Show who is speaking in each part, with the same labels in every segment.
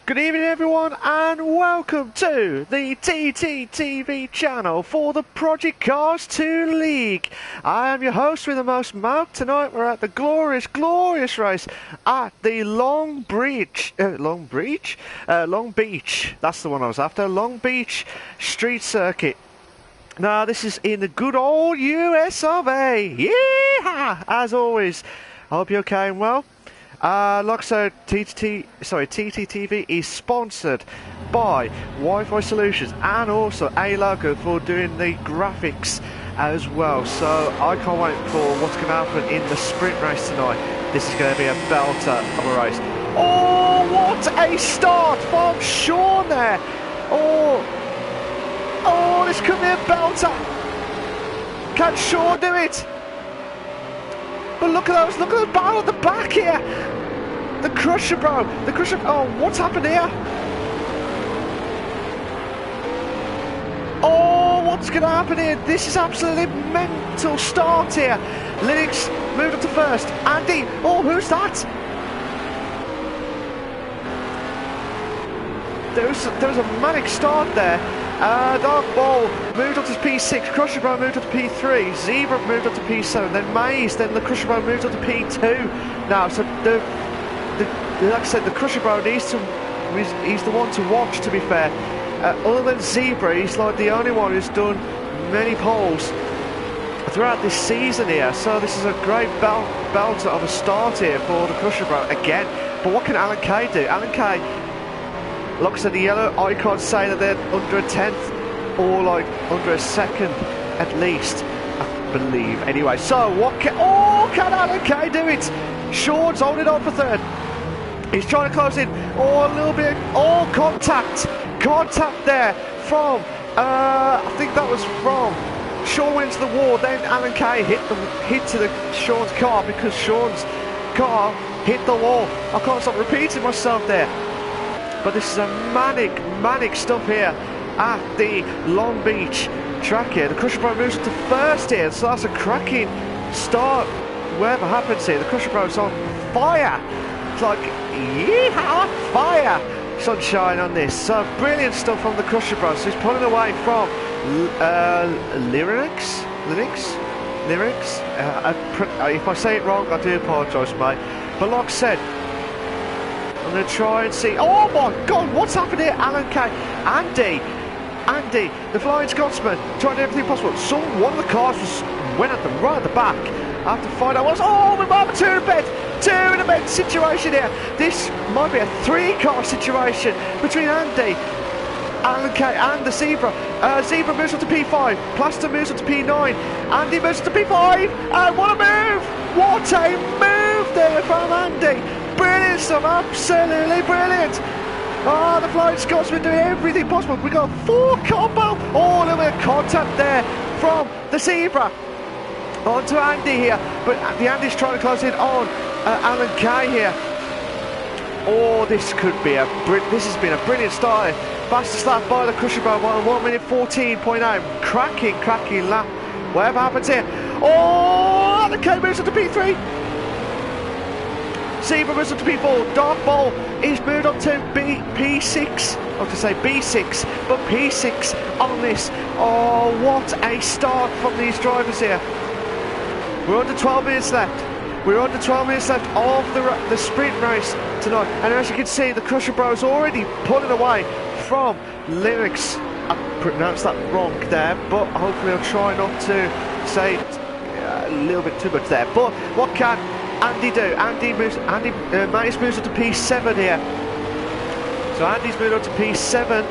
Speaker 1: Good evening everyone and welcome to the TTTV channel for the Project Cars 2 League. I am your host with the most mouth. Tonight we're at the glorious race at the Long Beach, that's the one I was after, Long Beach Street Circuit. Now this is in the good old US of A. Yeah! As always, I hope you're okay and well. Like I said, TTTV is sponsored by Wi-Fi Solutions and also A Logo for doing the graphics as well. So I can't wait for what's going to happen in the sprint race tonight. This is going to be a belter of a race. Oh, what a start from Sean there! Oh, this could be a belter. Can Sean do it? But look at those, look at the battle at the back here. The Crusher, bro. The Crusher. Oh, what's happened here? Oh, what's going to happen here? This is absolutely mental start here. Linux moved up to first. Andy. Oh, who's that? There was a manic start there. Dark Ball moved up to P6, Crusher Bro moved up to P3, Zebra moved up to P7, then Maze, then the Crusher Bro moved up to P2. Now, so like I said, the Crusher Bro he's the one to watch, to be fair. Other than Zebra, he's like the only one who's done many poles throughout this season here. So this is a great belter of a start here for the Crusher Bro again. But what can Alan Kay do? Alan Kay, like I said, the yellow icons say that they're under a 10th or like under a second at least, I believe. Anyway, so what can Alan Kay do it? Sean's holding on for third. He's trying to close in. Oh, a little bit. Oh, contact there from. I think that was from. Sean went to the wall. Then Alan Kay hit to Sean's car because Sean's car hit the wall. I can't stop repeating myself there. But this is a manic stuff here at the Long Beach track here. The Crusher Bro moves to first here, so that's a cracking start. Whatever happens here, the Crusher Bro's on fire. It's like, yeehaw, fire. Sunshine on this. So brilliant stuff from the Crusher Bro. So he's pulling away from Lyrics. If I say it wrong, I do apologise, mate. But like I said, I'm going to try and see. Oh my God, what's happened here? Alan Kay, Andy, the Flying Scotsman, trying to do everything possible. One of the cars went right at the back. I have to find out what's. Oh, we might have a two in a bed situation here. This might be a 3-car situation between Andy, Alan Kay, and the Zebra. Zebra moves up to P5. Plaster moves up to P9. Andy moves up to P5. And what a move! What a move there from Andy! Brilliant stuff, absolutely brilliant. Oh, the Flying Scotsman doing everything possible. We got a 4 combo. Oh, a little bit of contact there from the Zebra. On to Andy here, but the Andy's trying to close in on Alan Kay here. Oh, this has been a brilliant start. Fastest lap by the Crusher Bro, 1 minute 14.9. Cracking lap. Whatever happens here. Oh, Alan Kay moves up to P3. Zebra moves up to P4. Dark Ball is moved up to P6. I was to say B6, but P6 on this. Oh, what a start from these drivers here. We're under 12 minutes left. We're under 12 minutes left of the sprint race tonight. And as you can see, the Crusher Bro's already pulling away from Lyrics. I pronounced that wrong there, but hopefully I'll try not to say a little bit too much there. But what can Andy do? Mace moves up to P7 here. So Andy's moved up to P7,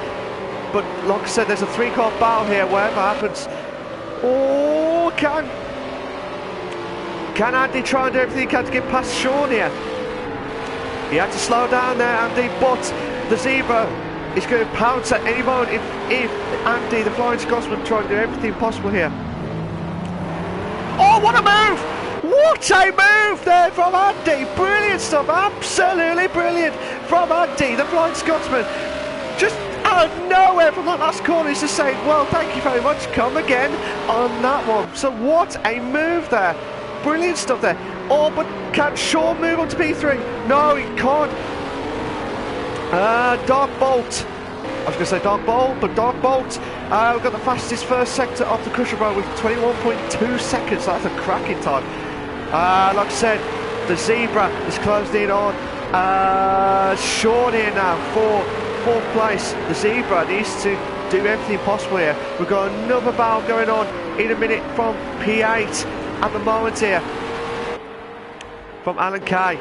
Speaker 1: but like I said, there's a 3-car battle here, whatever happens. Oh, can Andy try and do everything he can to get past Sean here? He had to slow down there, Andy, but the Zebra is going to pounce at any moment if Andy, the Flying Scotsman, try and do everything possible here. Oh, what a move! What a move there from Andy! Brilliant stuff, absolutely brilliant from Andy, the Flying Scotsman. Just out of nowhere from that last corner, he's just saying, well, thank you very much, come again on that one. So what a move there. Brilliant stuff there. Oh, but can Sean move on to P3? No, he can't. Dark Bolt. I was going to say Dark Bolt, but Dark Bolt. We've got the fastest first sector of the Crusher Bro with 21.2 seconds. So that's a cracking time. Like I said, the Zebra is closed in on Sean here now for 4th place. The Zebra needs to do everything possible here. We've got another battle going on in a minute from P8 at the moment here. From Alan Kay.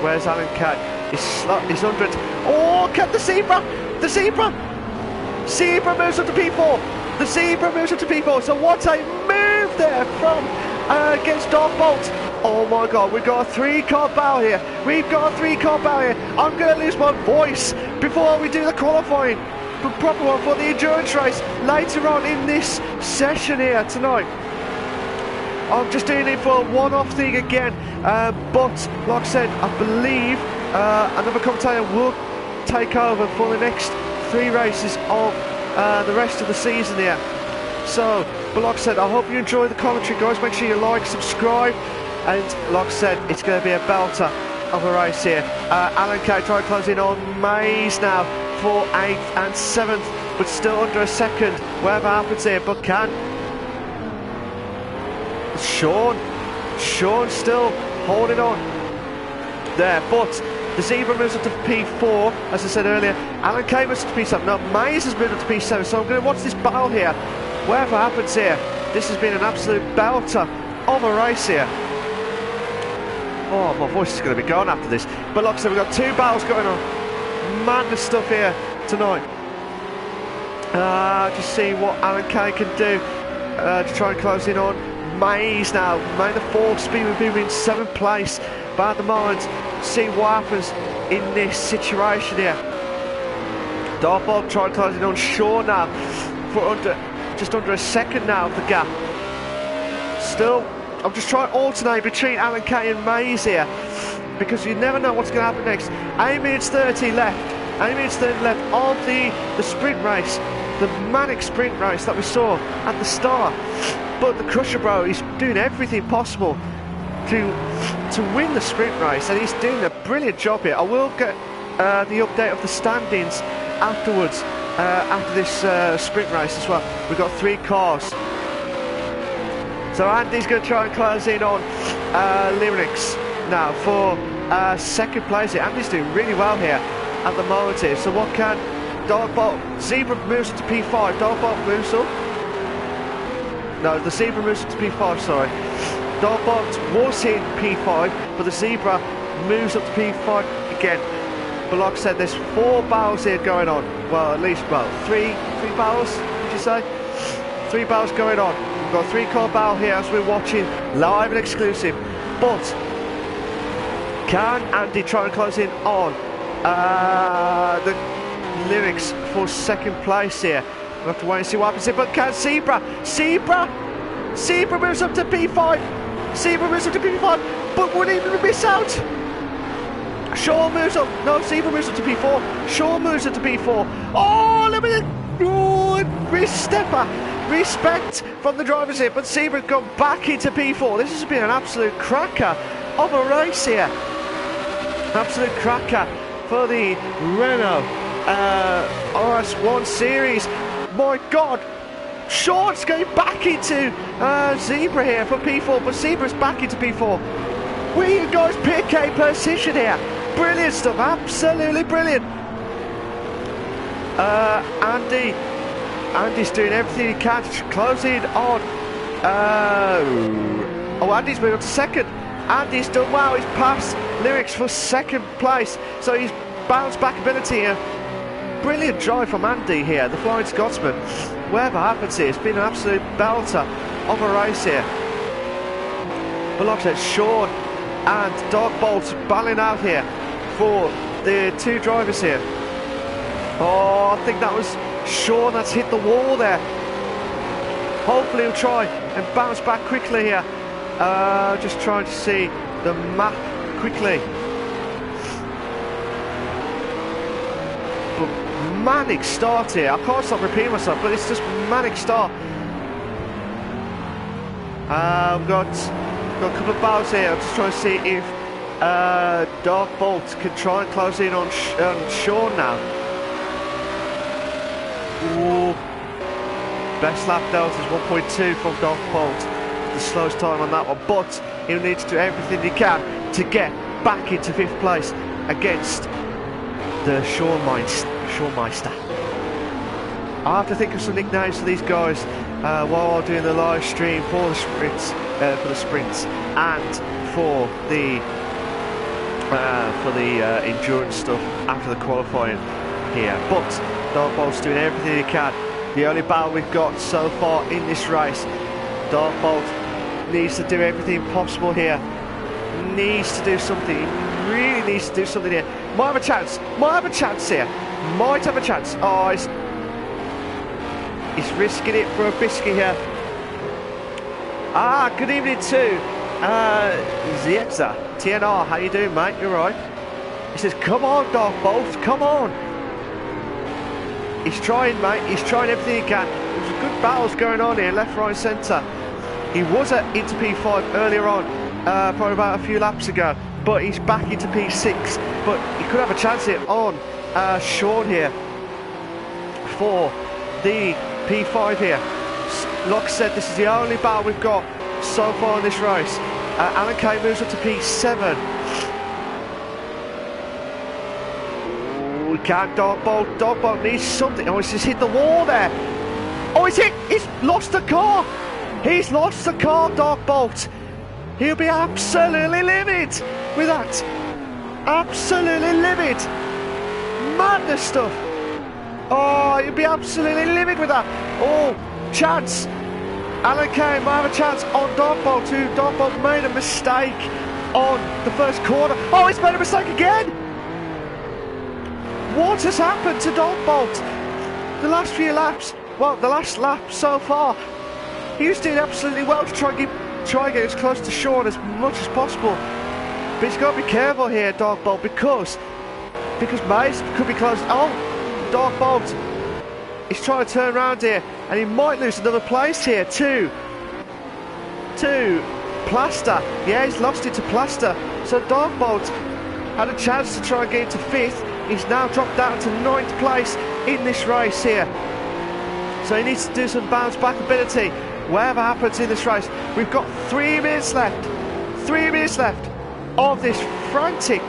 Speaker 1: Where's Alan Kay? He's under it. Oh, cut the Zebra! The Zebra! Zebra moves up to P4. The Zebra moves up to P4. So what a move there from against Dark Bolt. Oh my God, we've got a 3-car battle here. We've got a 3-car battle here. I'm going to lose my voice before we do the qualifying. The proper one for the endurance race later on in this session here tonight. I'm just doing it for a one-off thing again, but like I said, I believe another commentator will take over for the next 3 races of the rest of the season here. So, but like I said, I hope you enjoy the commentary, guys. Make sure you like, subscribe, and like I said, it's going to be a belter of a race here. Alan Kay trying to close in on Mays now for 8th and 7th, but still under a second. Whatever happens here, but can Sean still holding on there, but the Zebra moves up to P4, as I said earlier. Alan Kay moves up to P7. Now Mays has moved up to P7, so I'm going to watch this battle here. Whatever happens here, this has been an absolute belter of a race here. Oh, my voice is going to be gone after this. But like I said, we've got 2 battles going on. Madness stuff here tonight. Just see what Alan Kay can do to try and close in on Mays now. May the 4th speed with him in 7th place. But at the moment, see what happens in this situation here. Dark Bolt trying to close in on Shaw now for just under a second now of the gap. Still, I'm just trying to alternate between Alan Kay and Mays here, because you never know what's going to happen next. 8 minutes 30 left. 8 minutes 30 left of the sprint race, the manic sprint race that we saw at the start. But the Crusher Bro is doing everything possible to win the sprint race, and he's doing a brilliant job here. I will get the update of the standings afterwards, after this sprint race as well. We've got 3 cars. So Andy's going to try and close in on Lyrics now for 2nd place here. Andy's doing really well here at the moment here. So what can Dark Bolt? Zebra moves up to P5. Dark Bolt moves up. No, the Zebra moves up to P5, sorry. Dark Bolt was in P5, but the Zebra moves up to P5 again. But like I said, there's 4 battles here going on. Well, at least, well, three battles, would you say? 3 battles going on. We've got a 3-car battle here as we're watching live and exclusive. But can Andy try and close in on the Lyrics for 2nd place here? We'll have to wait and see what happens here. But can Zebra moves up to P5. Zebra moves up to P5, but would he miss out? Shaw moves up. No, Zebra moves up to P4. Shaw moves up to P4. Oh, look at it. Oh, respect from the drivers here, but Zebra gone back into P4. This has been an absolute cracker of a race here. Absolute cracker for the Renault RS01 series. My God, Short's going back into Zebra here for P4, but Zebra's back into P4. We guys pick a position here. Brilliant stuff, absolutely brilliant. Andy's doing everything he can to close in on. Oh, Andy's moved up to 2nd. Andy's done well. He's passed Lyrics for 2nd place, so he's bounced back ability here. Brilliant drive from Andy here, the Flying Scotsman. Whatever happens here, it's been an absolute belter of a race here. But like I said, Sean and Dark Bolt battling out here for the 2 drivers here. Oh, I think that was Sean that's hit the wall there. Hopefully he'll try and bounce back quickly here. Just trying to see the map quickly. But manic start here. I can't stop repeating myself, but it's just manic start. We've got a couple of battles here. I'm just trying to see if Dark Bolt can try and close in on Sean now. Ooh. Best lap delta is 1.2 from Dark Bolt. The slowest time on that one, but he'll need to do everything he can to get back into 5th place against the Sean Meister. I have to think of some nicknames for these guys while I'm doing the live stream for the sprints and for the endurance stuff after the qualifying here. But Dark Bolt's doing everything he can. The only battle we've got so far in this race. Dark Bolt needs to do everything possible here. Needs to do something. He really needs to do something here. Might have a chance. Might have a chance here. Might have a chance. Oh, he's risking it for a biscuit here. Ah, good evening too. Zietza, TNR, how you doing, mate? You're right. He says, come on, Dark Bolt, come on. He's trying, mate. He's trying everything he can. There's good battles going on here, left, right, centre. He was into P5 earlier on, probably about a few laps ago, but he's back into P6. But he could have a chance here on Sean here for the P5 here. Like I said, this is the only battle we've got so far in this race. Alan Kay moves up to P7. We can't. Dark Bolt needs something. Oh, he's just hit the wall there. Oh, he's lost the car. He's lost the car, Dark Bolt. He'll be absolutely livid with that. Absolutely livid. Madness stuff. Oh, he'll be absolutely livid with that. Oh, chance. Alan Kay might have a chance on Dark Bolt, who Dark Bolt made a mistake on the first corner. Oh, he's made a mistake again. What has happened to Dark Bolt? The last few laps, well, the last lap so far, he was doing absolutely well to try and get as close to Sean as much as possible. But he's got to be careful here, Dark Bolt, because Mace could be close. Oh, Dark Bolt. He's trying to turn around here, and he might lose another place here to Plaster. Yeah, he's lost it to Plaster. So Dark Bolt had a chance to try and get into 5th. He's now dropped down to 9th place in this race here. So he needs to do some bounce back ability, whatever happens in this race. We've got 3 minutes left. 3 minutes left of this frantic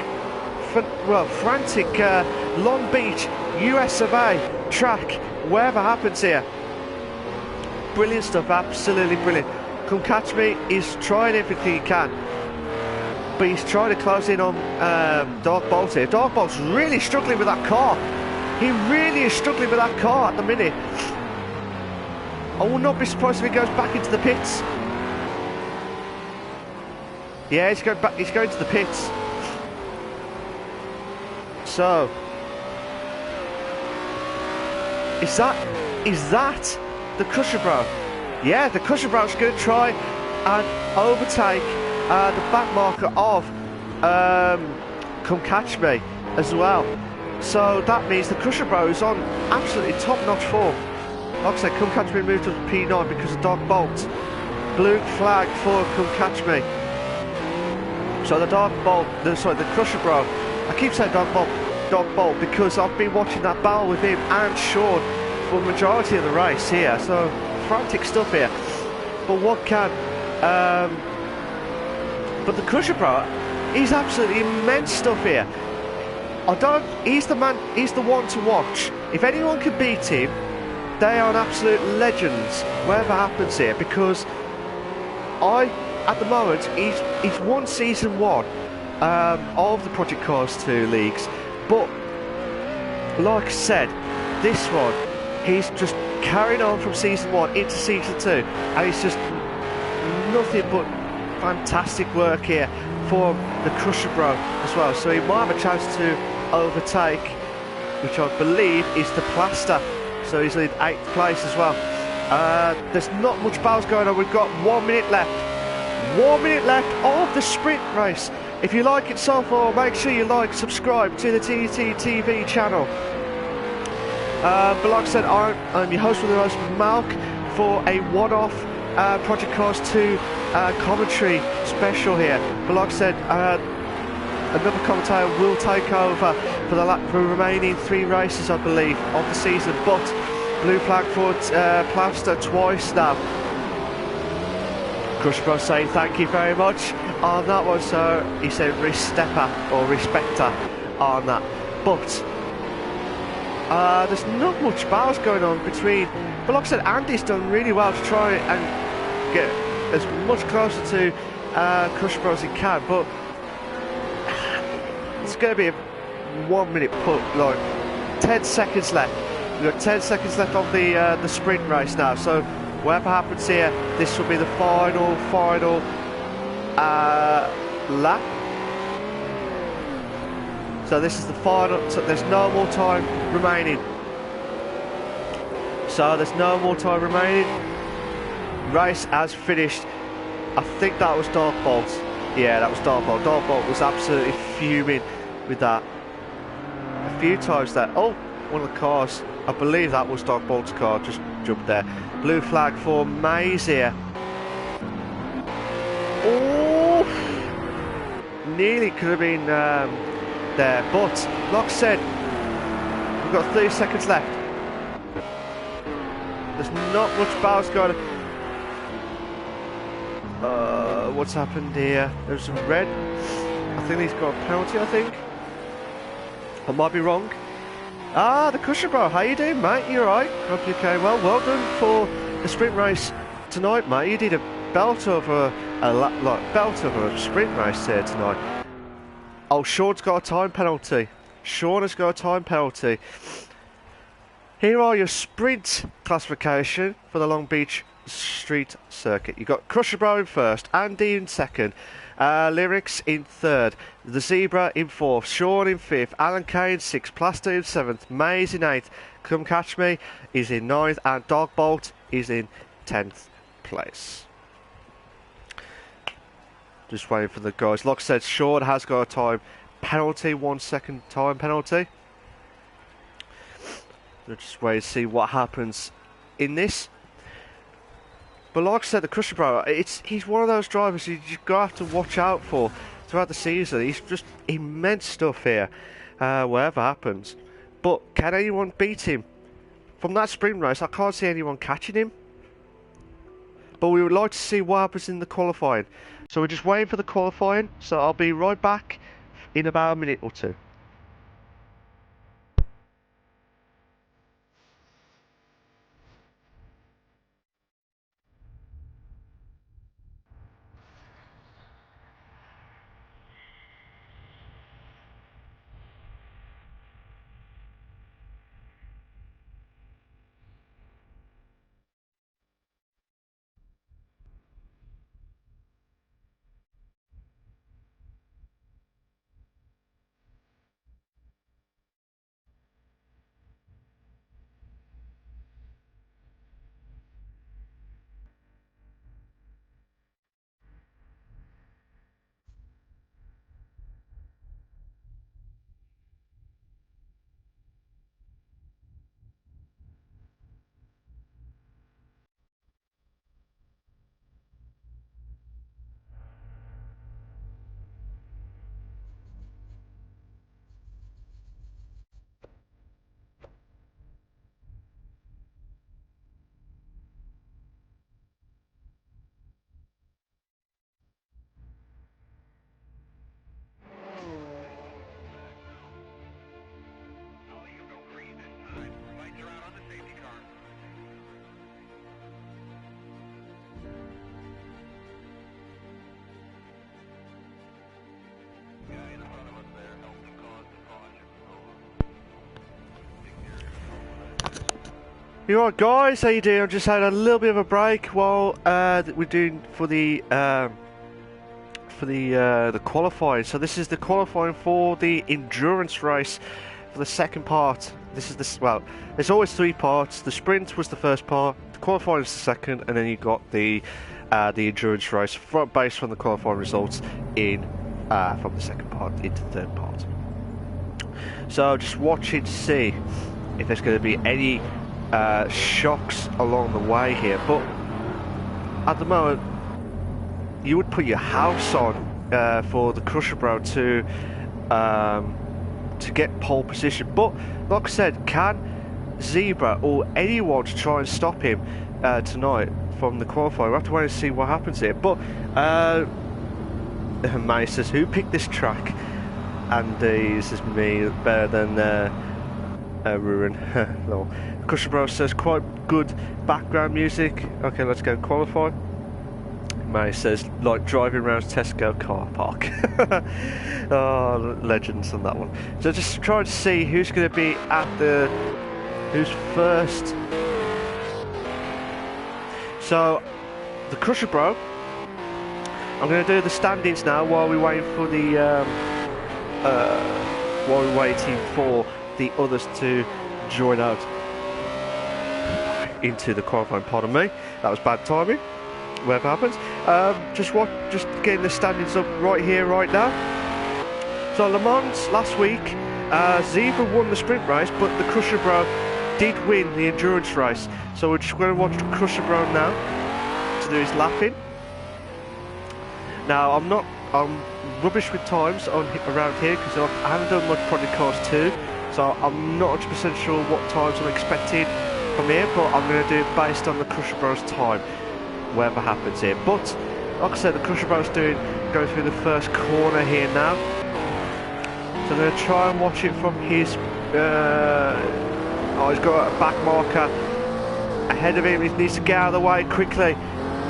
Speaker 1: Long Beach, US of A track. Whatever happens here, brilliant stuff, absolutely brilliant. Come Catch Me is trying everything he can, but he's trying to close in on Dark Bolt here. Dark Bolt's really struggling with that car. He really is struggling with that car at the minute. I will not be surprised if he goes back into the pits. Yeah, he's going back. He's going to the pits. So. Is that the Crusher Bro? Yeah, the Crusher Bro's going to try and overtake the back marker of Come Catch Me as well. So that means the Crusher Bro is on absolutely top-notch form. Like I said, Come Catch Me moved to P9 because of Dark Bolt. Blue flag for Come Catch Me. So the Crusher Bro. I keep saying Dark Bolt because I've been watching that battle with him and Sean for the majority of the race here, so frantic stuff here. But but the Crusher Bro, he's absolutely immense stuff here. He's the one to watch. If anyone can beat him, they are an absolute legends, whatever happens here, because at the moment, he's won season 1 of the Project Cars 2 leagues. But, like I said, this one, he's just carrying on from Season 1 into Season 2. And it's just nothing but fantastic work here for the Crusher Bro as well. So he might have a chance to overtake, which I believe is the Plaster. So he's in 8th place as well. There's not much battles going on. We've got 1 minute left. 1 minute left of the sprint race. If you like it so far, make sure you subscribe to the TTTV channel. But like I said, I'm your host with the most, Malk, for a one-off Project Cars 2 commentary special here. But like I said, another commentator will take over for the remaining 3 races, I believe, of the season. But blue flag for Plaster twice now. Crush Bro saying thank you very much on that one, so he said respecta on that. But there's not much battles going on between, but like I said, Andy's done really well to try and get as much closer to Crush Bro as he can, but it's going to be a 1 minute put, like 10 seconds left. We've got 10 seconds left of the sprint race now, so whatever happens here, this will be the final lap. So this is the final, so there's no more time remaining. So there's no more time remaining. Race has finished. I think that was Dark Bolt. Yeah, that was Dark Bolt. Dark Bolt was absolutely fuming with that. A few times there. Oh, one of the cars. I believe that was Dark Bolt's car. Just jumped there. Blue flag for Maze here. Oh, nearly could have been there, but like I said, we've got 30 seconds left. There's not much battles going on. What's happened here? There's some red. I think he's got a penalty, I think. I might be wrong. Ah, the Cushion Bro, how you doing, mate? You alright? Hope you came well. Well done for the sprint race tonight, mate. You did a belt of a sprint race here tonight. Oh, Sean's got a time penalty. Sean has got a time penalty. Here are your sprint classification for the Long Beach Street Circuit. You've got Crusher Bro in first, Andy in second, Lyrics in third, The Zebra in fourth, Sean in fifth, Alan Kay in sixth, Plaster in seventh, Maze in eighth, Come Catch Me is in ninth, and Dark Bolt is in 10th place. Just waiting for the guys. Like I said, Sean has got a time penalty, 1 second time penalty. We'll just wait to see what happens in this. But like I said, the Crusher Bro, he's one of those drivers you just got to have to watch out for throughout the season. He's just immense stuff here, whatever happens. But can anyone beat him? From that sprint race, I can't see anyone catching him. But we would like to see what happens in the qualifying. So we're just waiting for the qualifying, so I'll be right back in about a minute or two. You alright, guys? How you doing? I just had a little bit of a break while we're doing for the qualifying. So this is the qualifying for the endurance race for the second part. This is this. Well, there's always 3 parts. The sprint was the first part, the qualifying is the second, and then you got the endurance race based on the qualifying results in from the second part into the third part. So just watching to see if there's going to be any shocks along the way here, but at the moment you would put your house on for the Crusher Bro to to get pole position. But like I said, can Zebra or anyone to try and stop him tonight from the qualifier? We'll have to wait and see what happens here. But May says, who picked this track? And this is me, better than Ruin. No. Crusher Bro says, quite good background music. Okay, let's go qualify. May says, like driving around Tesco car park. Oh, legends on that one. So just trying to see who's going to be at who's first. So the Crusher Bro, I'm going to do the standings now while we're waiting for the the others to join out into the qualifying. Pardon me, that was bad timing. Whatever happens, just getting the standings up right here, right now. So Le Mans last week, Zebra won the sprint race, but the Crusher Bro did win the endurance race. So we're just going to watch the Crusher Bro now to do his lapping. Now I'm rubbish with times around here because I haven't done much Project Cars 2, so I'm not 100% sure what times I'm expecting from here, but I'm going to do it based on the Crusher Bro's time, whatever happens here. But like I said, the Crusher Bro's going through the first corner here now. So I'm going to try and watch it from his... he's got a back marker ahead of him. He needs to get out of the way quickly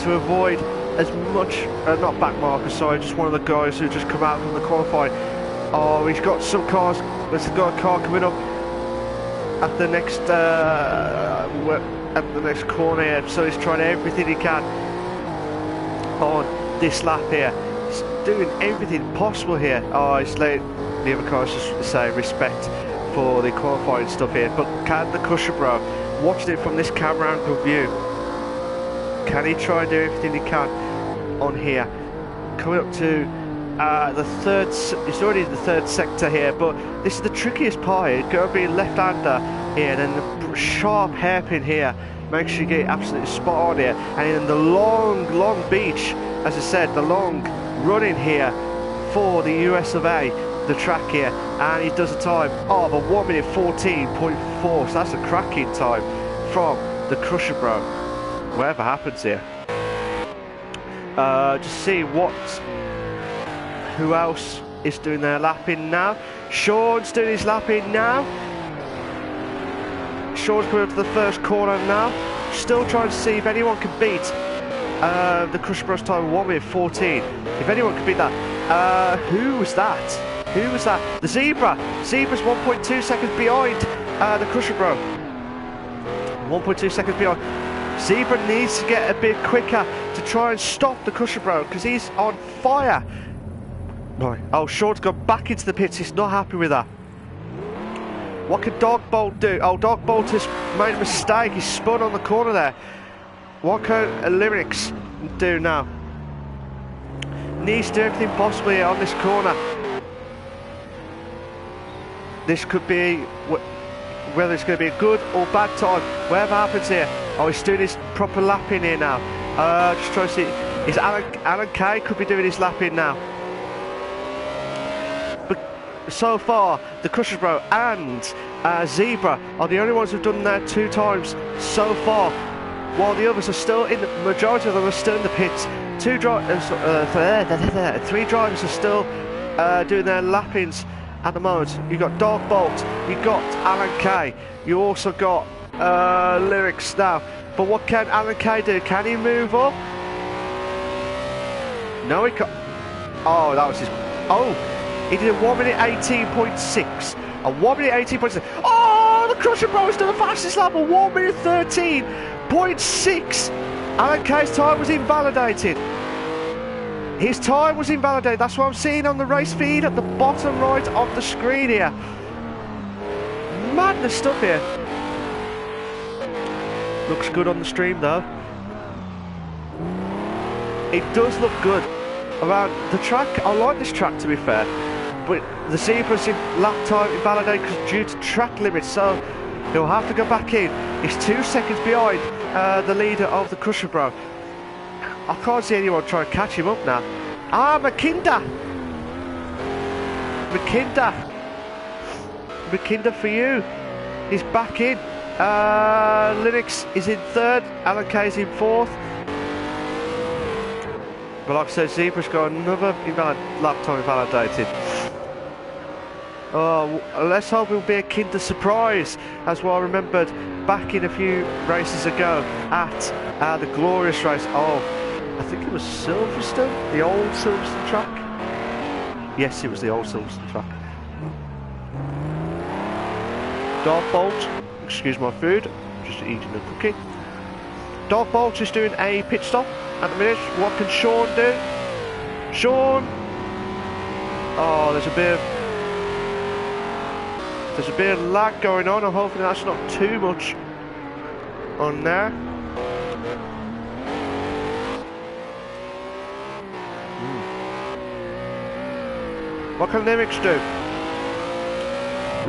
Speaker 1: to avoid as much... not back marker, sorry, just one of the guys who just come out from the qualifying. Oh, he's got some cars. There's got a car coming up at the next corner here, so he's trying everything he can on this lap here. He's doing everything possible here. Oh, he's letting the other cars just say respect for the qualifying stuff here. But can the Crusher Bro, watching it from this camera angle view, can he try and do everything he can on here? Coming up to the third, he's already in the third sector here, but this is the trickiest part here. It's going to be left-hander here, and then the sharp hairpin here. Make sure you get it absolutely spot on here, and then the long beach, as I said, the long running here for the US of A, the track here, and he does a time of a 1 minute 14.4, so that's a cracking time from the Crusher Bro. Whatever happens here, just see who else is doing their lapping now. Sean's doing his lapping now. Sean's coming up to the first corner now. Still trying to see if anyone can beat the Crusher Bros time 1 minute 14. If anyone can beat that. Who was that? Who was that? The Zebra. Zebra's 1.2 seconds behind the Crusher Bro. 1.2 seconds behind. Zebra needs to get a bit quicker to try and stop the Crusher Bro because he's on fire. Right. Oh, Sean's gone back into the pits. He's not happy with that. What can Dog Bolt do? Oh, Dog Bolt has made a mistake. He's spun on the corner there. What can Lyrics do now? Needs to do everything possible here on this corner. This could be, whether it's going to be a good or bad time, whatever happens here. Oh, he's doing his proper lapping here now. Just trying to see. Is Alan Kay could be doing his lapping now. So far, the Crusher Bro and Zebra are the only ones who've done that 2 times so far, while the others are still in, the majority of them are still in the pits. 3 drivers are still doing their lappings at the moment. You've got Dog Bolt, you've got Alan Kay, you also got Lyrics now. But what can Alan Kay do? Can he move up? No, he can't. Oh, that was his... Oh! He did a 1 minute 18.6. A 1 minute 18.6. Oh, the Crusher Bro has done the fastest lap, a 1 minute 13.6. Alan Kay's time was invalidated. His time was invalidated. That's what I'm seeing on the race feed at the bottom right of the screen here. Madness stuff here. Looks good on the stream though. It does look good. Around the track, I like this track to be fair. But the Zebra's in lap time invalidated due to track limits, so he'll have to go back in. He's 2 seconds behind the leader of the Crusher Bro. I can't see anyone try and catch him up now. Ah, McKinda! McKinder for you. He's back in. Linux is in third. Alan Kay's in fourth. But like I said, Zebra's got another lap time invalidated. Oh, let's hope it'll be a Kinder surprise, as well I remembered back in a few races ago at the glorious race of, I think it was Silverstone, the old Silverstone track. Yes, it was the old Silverstone track. Dark Bolt, excuse my food, just eating a cookie. Dark Bolt is doing a pit stop at the minute. What can Sean do? Sean! Oh, there's a bit of lag going on. I'm hoping that's not too much on there. What can Lyrics do?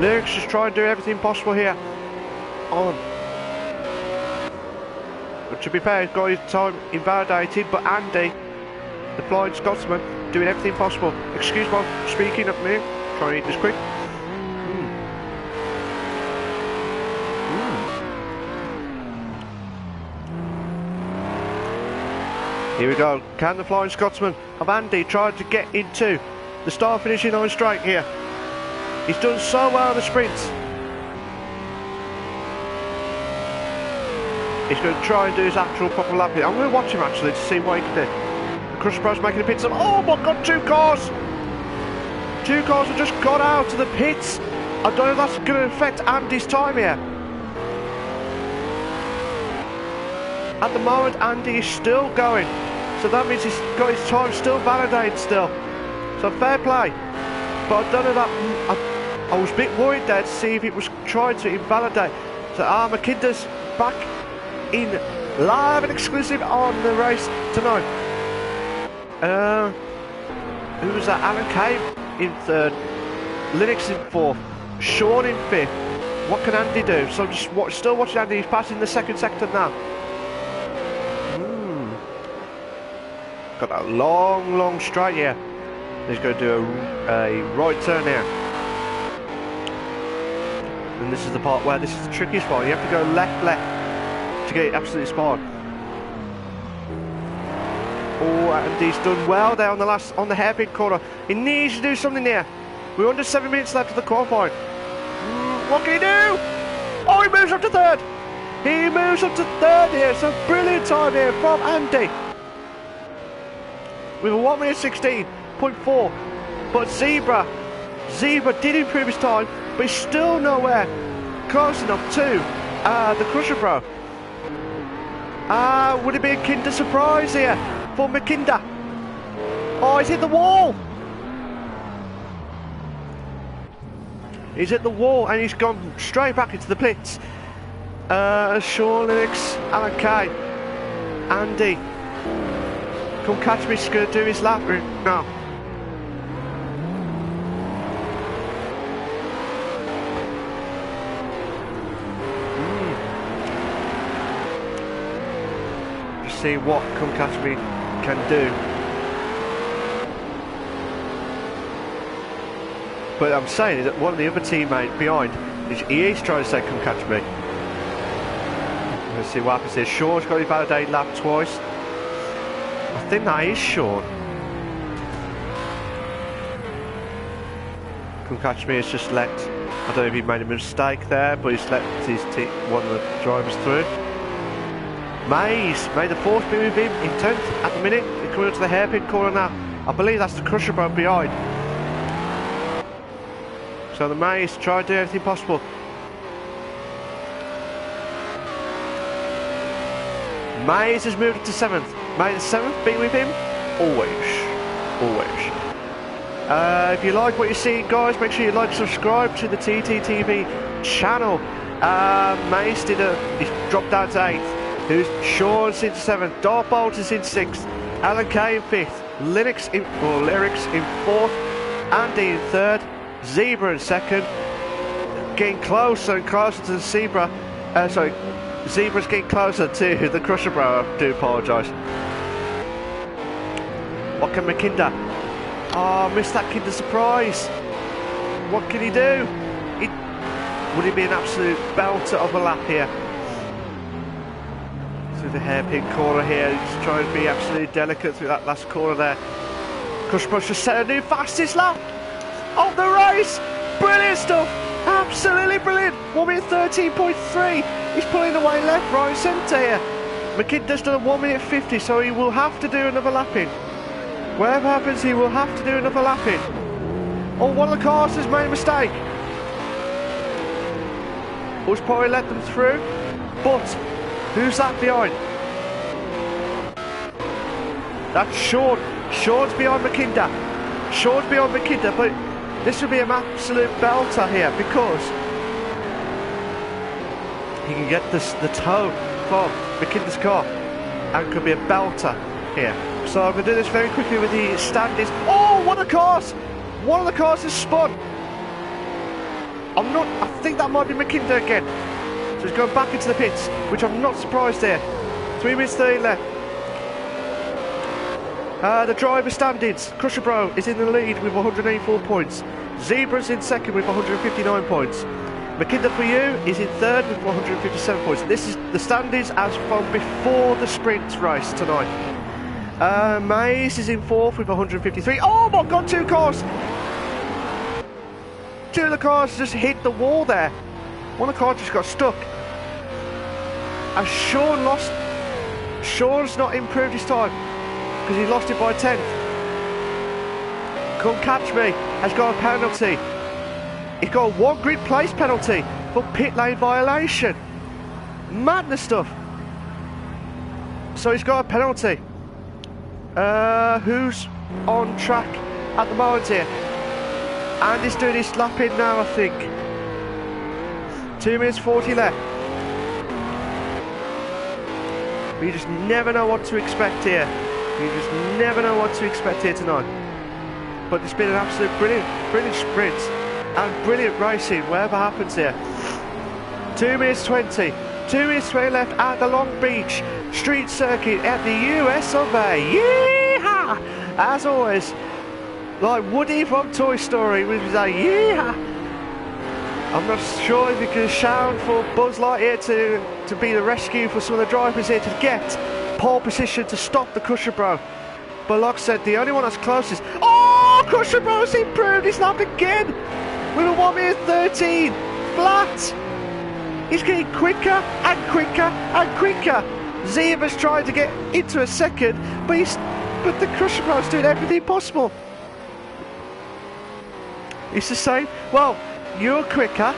Speaker 1: Lyrics just try and do everything possible here. On. But to be fair, he's got his time invalidated, but Andy, the Flying Scotsman, doing everything possible. Excuse my speaking at me. Try and eat this quick. Here we go. Can the Flying Scotsman of Andy try to get into the start finishing line straight here? He's done so well in the sprints. He's going to try and do his actual proper lap here. I'm going to watch him actually to see what he can do. The Crusher Pro's making a pit stop. Oh my god, two cars! Two cars have just got out of the pits. I don't know if that's going to affect Andy's time here. At the moment, Andy is still going. So that means he's got his time still validated still. So fair play. But I don't know that... I was a bit worried there to see if it was trying to invalidate. So McKinder's back in live and exclusive on the race tonight. Who was that? Alan Kay in third. Linux in fourth. Sean in fifth. What can Andy do? So I'm just still watching Andy. He's passing the second sector now. Got that long straight here. He's going to do a right turn here. And this is the part where this is the trickiest part. You have to go left to get it absolutely spot. Oh, and he's done well there on the hairpin corner. He needs to do something there. We're under 7 minutes left of the qualifying. What can he do? Oh, he moves up to third. He moves up to third here. So brilliant time here from Andy. With a 1 minute 16.4, but Zebra did improve his time, but he's still nowhere close enough to the Crusher Pro. Would it be a Kinder surprise here for McKinder? Oh, he's hit the wall. He's hit the wall and he's gone straight back into the pits. Sean Linux, Alan Kay, Andy. Come catch me, he's going to do his lap route now. Just see what Come Catch Me can do. But I'm saying is that one of the other teammates behind, he is trying to say Come Catch Me. Let's see what happens here. Sean's got his validated lap twice. I think that is Sean. Come Catch Me has just let, I don't know if he made a mistake there, but he's let one of the drivers through. Mays made the fourth bit with him in 10th at the minute. He's coming up to the hairpin corner now. I believe that's the Crusher Pro behind. So the Mays try to do everything possible. Mays has moved up to 7th. May the 7th be with him? Always. If you like what you're seeing, guys, make sure you like and subscribe to the TTTV channel. Mace he's dropped down to 8th. Sean's in 7th. Dark Bolt is in 6th. Alan Kay in 5th. Lyrics in 4th. Andy in 3rd. Zebra in 2nd. Getting closer and closer to the Zebra. Zebra's getting closer to the Crusher Pro. I do apologise. What can McKinder? Oh, missed that Kinder surprise. What can he do? Would it be an absolute belter of a lap here? Through the hairpin corner here, just trying to be absolutely delicate through that last corner there. Crusher just set a new fastest lap of the race. Brilliant stuff. Absolutely brilliant. 1 minute 13.3. He's pulling away left, right, centre here. McKinder's done a 1 minute 50, so he will have to do another lapping. Whatever happens, he will have to do another lapping. Oh, one of the cars has made a mistake. Was probably let them through, but who's that behind? That's Sean. Sean's behind McKinder. Sean's behind McKinder, but this will be an absolute belter here because he can get the toe from McKinder's car and could be a belter here. So I'm going to do this very quickly with the standings. Oh, one of the cars! One of the cars has spun. I think that might be McKinder again. So he's going back into the pits, which I'm not surprised there. 3 minutes 30 left. The driver standings. Crusher Bro is in the lead with 184 points. Zebra's in second with 159 points. McKinder for you is in third with 157 points. This is the standings as from before the sprint race tonight. Mays is in fourth with 153. Oh my god, two cars! Two of the cars just hit the wall there. One of the cars just got stuck. As Sean lost, Sean's not improved his time because he lost it by 10th. Come Catch Me has got a penalty. He's got a 1 grid place penalty for pit lane violation. Madness stuff. So he's got a penalty. Who's on track at the moment here? And he's doing his lap in now, I think. 2 minutes 40 left. But you just never know what to expect here. You just never know what to expect here tonight. But it's been an absolute brilliant sprint and brilliant racing, whatever happens here. 2 minutes 20. 2 minutes 20 left at the Long Beach Street Circuit at the US of A. Yeehaw! As always, like Woody from Toy Story, which was like, yeah. I'm not sure if you can shout for Buzz Lightyear to be the rescue for some of the drivers here to get pole position to stop the Crusher Bro. But like I said, the only one that's closest. Oh, Crusher Bro's improved his lap again with a 1 minute 13 flat. He's getting quicker and quicker and quicker. Zebra's trying to get into a second, but the Crusher Bro's doing everything possible. It's the same. Well, you're quicker,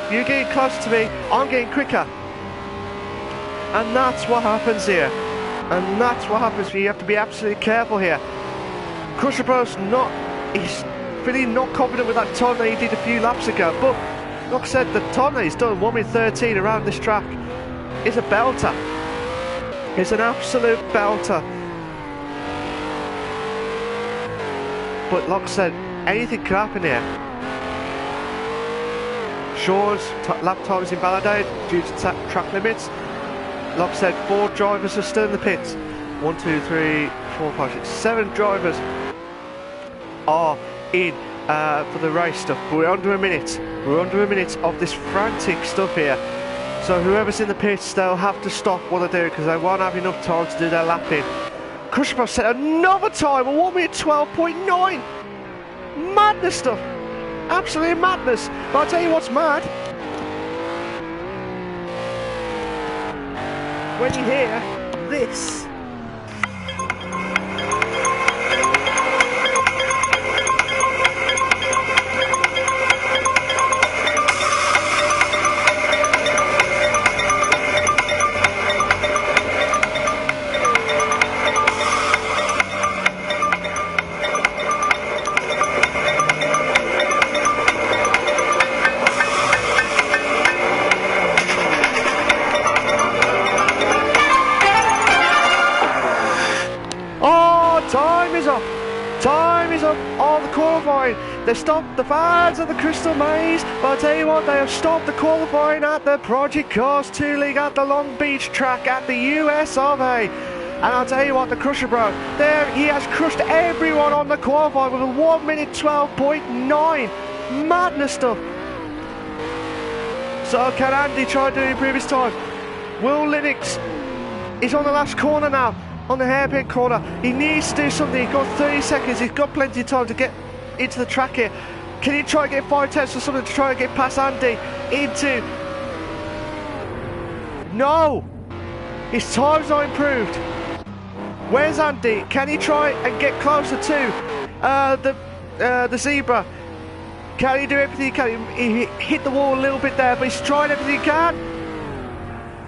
Speaker 1: you're getting closer to me, I'm getting quicker. And that's what happens here. And that's what happens. You have to be absolutely careful here. Crusher Bro's he's really not confident with that time that he did a few laps ago. But, like I said, the time that he's done, 1 minute 13 around this track, is a belter. It's an absolute belter. But, like I said, anything could happen here. Sean's lap time is invalidated due to track limits. Like I said, 4 drivers are still in the pits. 1, 2, 3, 4, 5, 6, 7 drivers are in for the race stuff. But we're under a minute. We're under a minute of this frantic stuff here. So whoever's in the pits, they'll have to stop what they're doing because they won't have enough time to do their lapping. Crusher Bro set another time, a 1 minute 12.9. Madness stuff. Absolute madness. But I'll tell you what's mad. When you hear this. Time is up on the qualifying. They stopped the fans of the Crystal Maze, but I'll tell you what, they have stopped the qualifying at the Project Cars 2 League at the Long Beach track at the US of A. And I'll tell you what, the Crusher Bro, there he has crushed everyone on the qualifying with a 1 minute 12.9. Madness stuff. So can Andy try to improve his time? Will Linux is on the last corner now, on the hairpin corner. He needs to do something. He's got 30 seconds. He's got plenty of time to get into the track here. Can he try and get 5 tenths or something to try and get past Andy into... No! His time's not improved. Where's Andy? Can he try and get closer to the zebra? Can he do everything he can? He hit the wall a little bit there, but he's trying everything he can.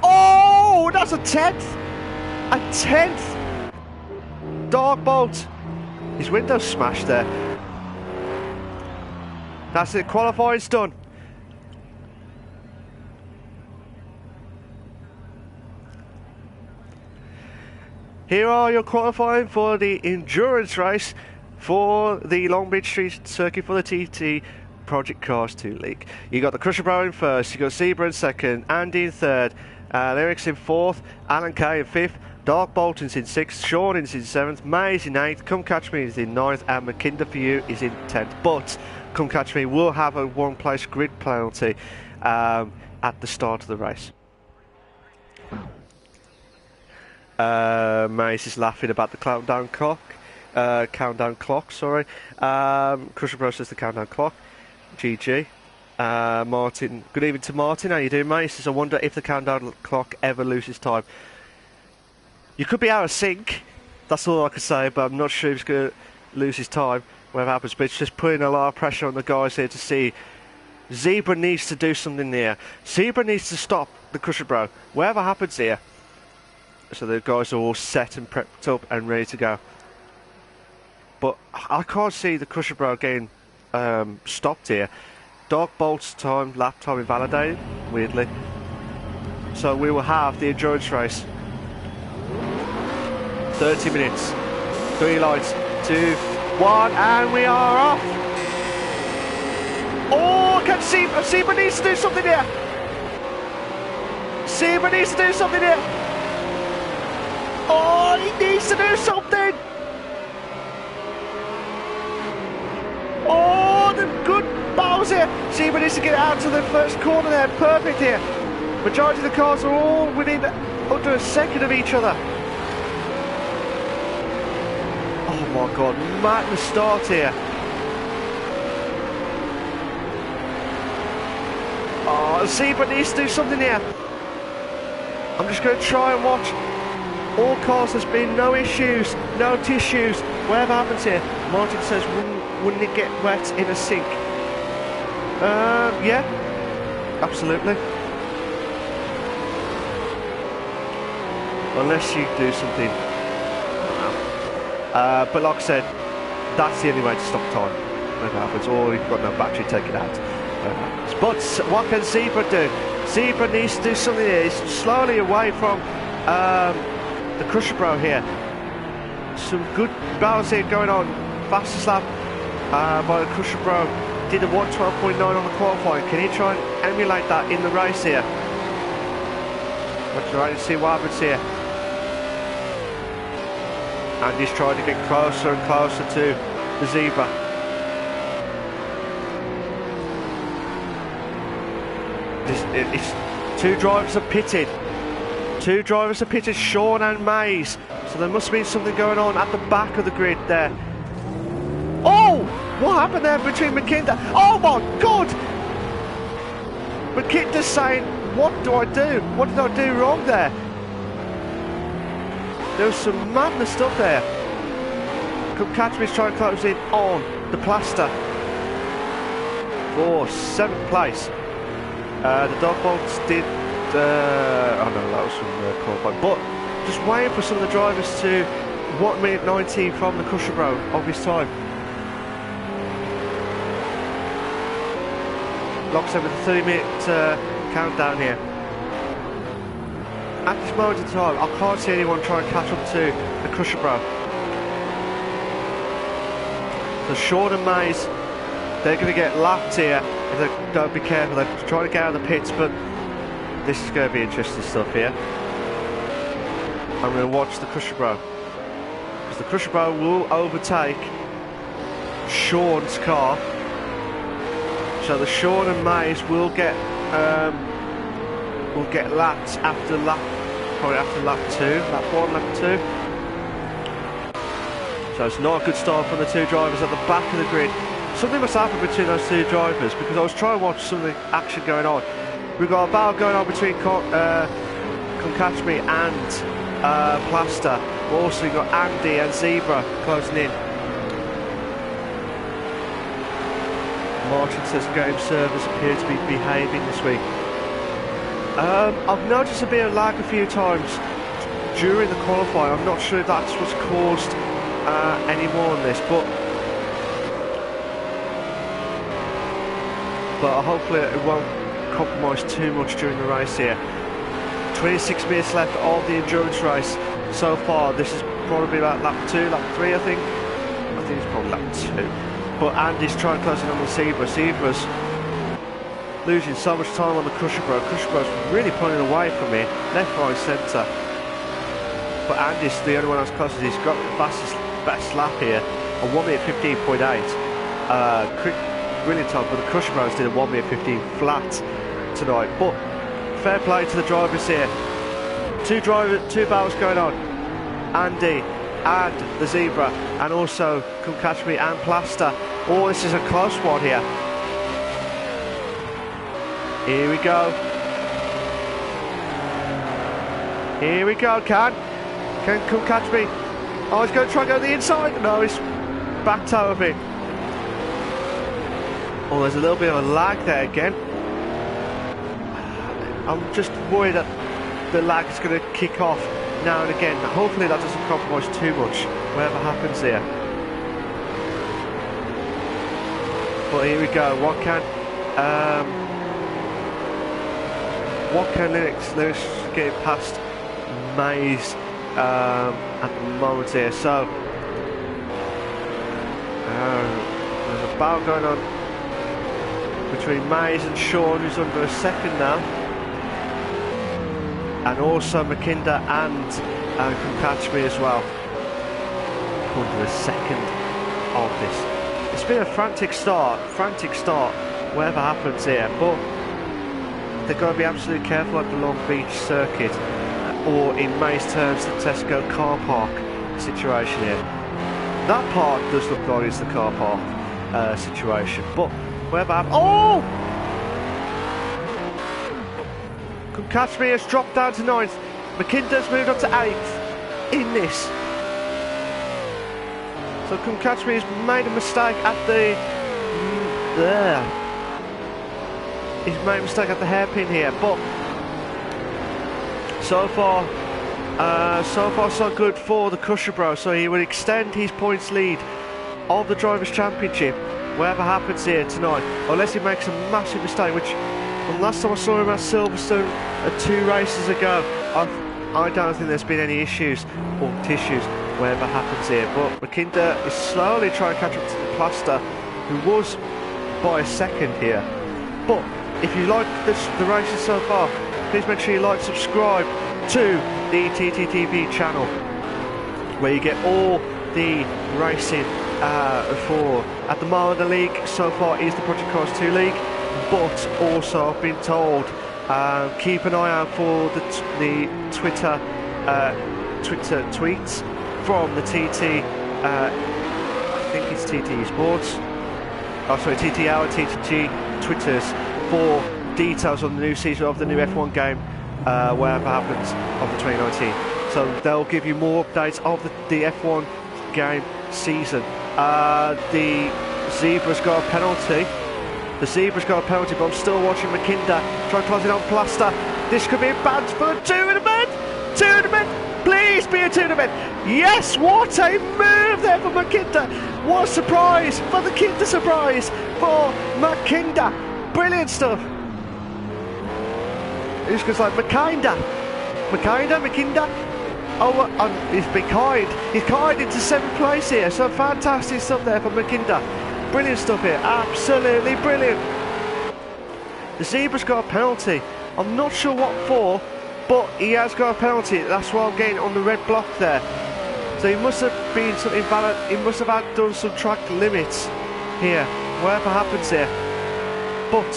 Speaker 1: Oh, that's a 10th. A 10th. Dark Bolt. His window's smashed there. That's it, qualifying's done. Here are your qualifying for the endurance race for the Long Beach Street Circuit for the TT Project Cars 2 League. You got the Crusher Bro in first, you got Zebra in second, Andy in third, Lyric's in fourth, Alan Kay in fifth, Dark Bolton's in sixth, Sean is in seventh, May's in eighth, Come Catch Me is in ninth, and McKinder for you is in 10th. But Come Catch Me will have a one-place grid penalty at the start of the race. Mace is laughing about the countdown clock. Sorry. Crusher Bro says the countdown clock. GG. Martin, good evening to Martin. How you doing, mate? He says, I wonder if the countdown clock ever loses time. You could be out of sync. That's all I can say, but I'm not sure if he's going to lose his time. Whatever happens, but it's just putting a lot of pressure on the guys here to see. Zebra needs to do something here. Zebra needs to stop the Crusher Bro. Whatever happens here. So the guys are all set and prepped up and ready to go. But I can't see the Crusher Bro getting stopped here. Dark Bolt's time, lap time invalidated, weirdly. So we will have the endurance race. 30 minutes. 3 lights, 2, 1, and we are off. Oh, can Zebra needs to do something here. Zebra needs to do something here. Oh, he needs to do something. Oh, the good battles here. Zebra needs to get out to the first corner there. Perfect here. Majority of the cars are all within under a second of each other. Oh my God, madness start here. Oh, Zebra needs to do something here. I'm just going to try and watch. All cars, there's been no issues, no tissues. Whatever happens here, Martin says, wouldn't it get wet in a sink? Yeah, absolutely. Unless you do something. But like I said, that's the only way to stop time. Whatever happens, or you've got no battery, take it out. But what can Zebra do? Zebra needs to do something here. He's slowly away from the Crusher Bro here. Some good battles here going on. Fastest lap by the Crusher Bro. Did a 1:12.9 on the qualifying. Can he try and emulate that in the race here? Let's try and see what happens here. And he's trying to get closer and closer to the Zebra. It's two drivers are pitted. Two drivers are pitted, Sean and Mays. So there must be something going on at the back of the grid there. Oh! What happened there between McKinder? Oh my God! McKinder's saying, what do I do? What did I do wrong there? There was some madness stuff there. Come Catch Me's trying to close in on the plaster for 7th place. The Dog Bolts did. Oh no, that was from qualifying. But just waiting for some of the drivers to 1 minute 19 from the Crusher Bro of his time. Locks in with a 30-minute countdown here. At this moment in time, I can't see anyone trying to catch up to the Crusher Bro. So Sean and Mays, they're going to get lapped here if they don't be careful. They're trying to get out of the pits, but this is going to be interesting stuff here. I'm going to watch the Crusher Bro, because the Crusher Bro will overtake Sean's car. So the Sean and Mays will get lapped after lap, probably after lap 2, lap 1, lap 2. So it's not a good start from the two drivers at the back of the grid. Something must happen between those two drivers, because I was trying to watch some of the action going on. We've got a battle going on between Konkachmi and Plaster. We've also got Andy and Zebra closing in. Martin says game servers appear to be behaving this week. I've noticed a bit of lag a few times during the qualifying. I'm not sure if that's what's caused any more on this, but hopefully it won't compromise too much during the race here. 26 minutes left of the endurance race so far. This is probably about lap 2, lap 3 I think it's probably lap 2. But Andy's trying to close in on the Zebra. Zebra's losing so much time on the Crusher Bro. Crusher Bro's really pulling away from here, left, right, centre. But Andy's the only one that's closest. He's got the best lap here, a 1 minute 15.8. Brilliant time, but the Crusher Bros did a 1 minute 15 flat tonight. But fair play to the drivers here. Two battles going on. Andy and the Zebra, and also Konkachmi and Plaster. Oh, this is a close one here. Here we go. Here we go, can Konkachmi. Oh, he's going to try and go to the inside. No, he's backed out of it. Oh, there's a little bit of a lag there again. I'm just worried that the lag is going to kick off now and again. Hopefully that doesn't compromise too much, whatever happens here. But here we go. What can Linux get past Maze at the moment here? So there's a battle going on between Maze and Sean, who's under a second now, and also McKinder and Konkachmi as well, under a second of this. It's been a frantic start, whatever happens here, but they've got to be absolutely careful at the Long Beach circuit, or in Maze terms, the Tesco car park situation here. That park does look like it's the car park situation, but whatever happens. Oh! Konkachmi has dropped down to 9th. McKinder's moved up to 8th in this. So Konkachmi has made a mistake at the he's made a mistake at the hairpin here, but so far so good for the Crusher Bro. So he will extend his points lead of the Drivers' Championship, whatever happens here tonight, unless he makes a massive mistake, which the last time I saw him at Silverstone 2 races ago, I don't think there's been any issues or tissues, whatever happens here. But McKinder is slowly trying to catch up to the Plaster, who was by a second here. But if you like the races so far, please make sure you like, subscribe to the TTTV channel, where you get all the racing for at the moment. The league so far is the Project Cars 2 league, but also I've been told keep an eye out for the Twitter tweets from the TT I think it's TT Esports, oh sorry, TTL and TTG Twitters for details on the new season of the new F1 game, whatever happens of the 2019. So they'll give you more updates of the F1 game season. The Zebra's got a penalty. But I'm still watching McKinder try to close it on Plaster. This could be a bad for a tournament. Please be a tournament. Yes, what a move there for McKinder. What a surprise for the Kinder surprise for McKinder. Brilliant stuff. He's just like McKinder. Oh, he's behind. He's behind into 7th place here. So fantastic stuff there for McKinder. Brilliant stuff here. Absolutely brilliant. The Zebra's got a penalty. I'm not sure what for, but he has got a penalty. That's why I'm getting on the red block there. So he must have been some invalid. He must have done some track limits here. Whatever happens here. But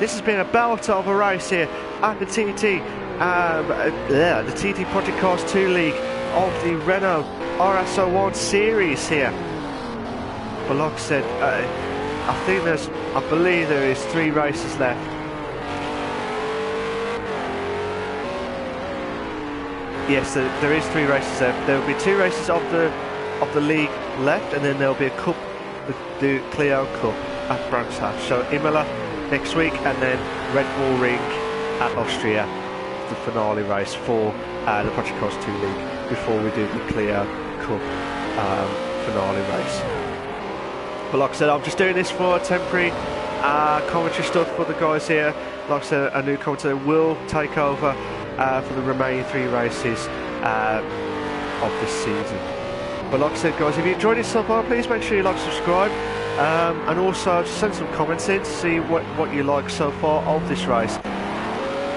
Speaker 1: this has been a belter of a race here at the TT Project Cars 2 League of the Renault RS01 series here. But like I said, I believe there is 3 races left. Yes, there is 3 races left. There will be 2 races of the league left, and then there will be a cup, the Clio Cup at Brands Hatch. So Imola next week, and then Red Bull Ring at Austria, the finale race for the Project Cars 2 League before we do the Clio Cup finale race. But like I said, I'm just doing this for temporary commentary stuff for the guys here. Like I said, a new commentator will take over for the remaining 3 races of this season. But like I said, guys, if you enjoyed it so far, please make sure you like, subscribe, and also just send some comments in to see what you like so far of this race.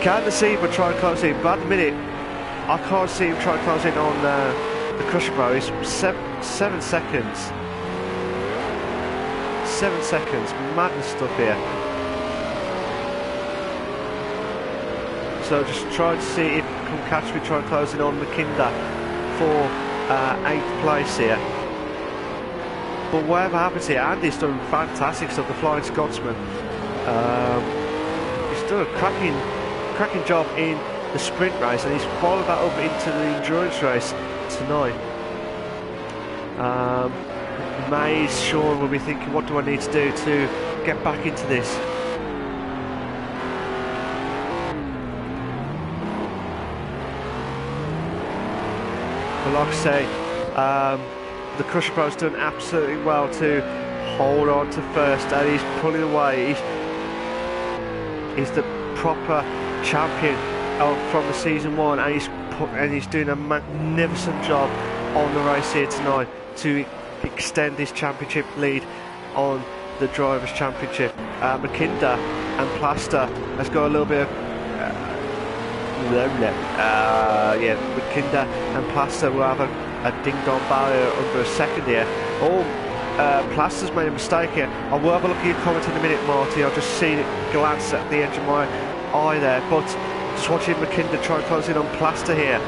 Speaker 1: Can the Zebra try and close in? But at the minute, I can't see him try and close in on the Crusher Bro. It's 7 seconds. 7 seconds. Madness stuff here. So just try to see if come catch me try and close in on McKinder for 8th place here. But whatever happens here, Andy's done fantastic stuff, the Flying Scotsman. He's done a cracking job in the sprint race, and he's followed that up into the endurance race tonight. Mays, Sean will be thinking, what do I need to do to get back into this? But like I say, the Crusher Bro's done absolutely well to hold on to first, and he's pulling away. He's the proper champion from the season 1, and he's doing a magnificent job on the race here tonight to extend his championship lead on the Drivers' Championship. McKinder and Plaster has got a little bit of McKinder and Plaster will have a ding-dong barrier under a second here. Plaster's made a mistake here. I will have a look at your comment in a minute, Marty. I've just seen it glance at the edge of my eye there, but just watching McKinder try and close in on Plaster here.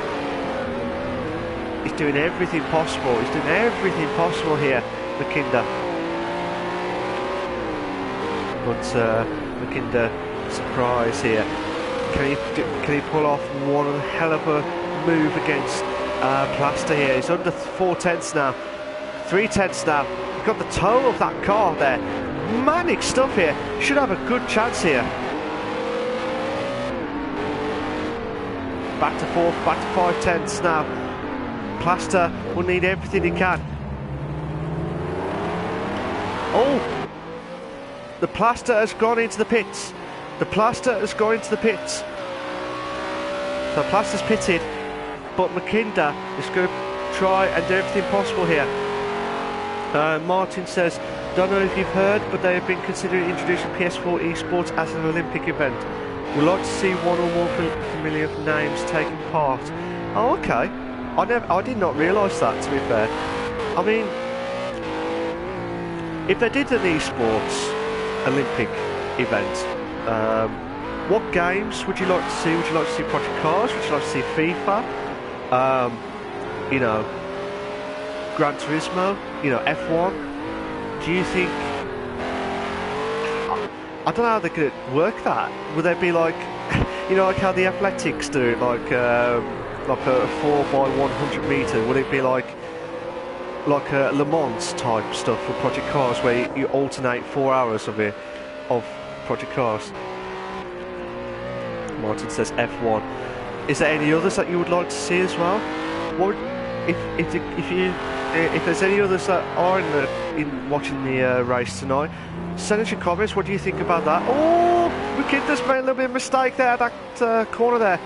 Speaker 1: He's doing everything possible. He's doing everything possible here, McKinder. But McKinder, surprise here. Can he pull off one hell of a move against Plaster here? He's under 4/10 now, 3/10 now. He's got the toe of that car there. Manic stuff here. Should have a good chance here. Back to 4th, back to 5/10 now. Plaster will need everything he can. Oh! The Plaster has gone into the pits. The Plaster has gone into the pits. So Plaster's pitted, but McKinder is going to try and do everything possible here. Martin says, don't know if you've heard, but they have been considering introducing PS4 Esports as an Olympic event. We'd like to see 1 or more familiar names taking part. Oh, okay. I did not realise that, to be fair. I mean, if they did an esports Olympic event, what games would you like to see? Would you like to see Project Cars? Would you like to see FIFA? You know, Gran Turismo? You know, F1? Do you think... I don't know how they could work that. Would they be like, you know, like how the athletics do it, like a 4x100 metre? Would it be like a Le Mans type stuff for Project Cars, where you alternate 4 hours of Project Cars? Martin says F1. Is there any others that you would like to see as well? What if there's any others that are in watching the race tonight? Send us your comments. What do you think about that? Oh, McKinder's made a little bit of a mistake there at that corner there.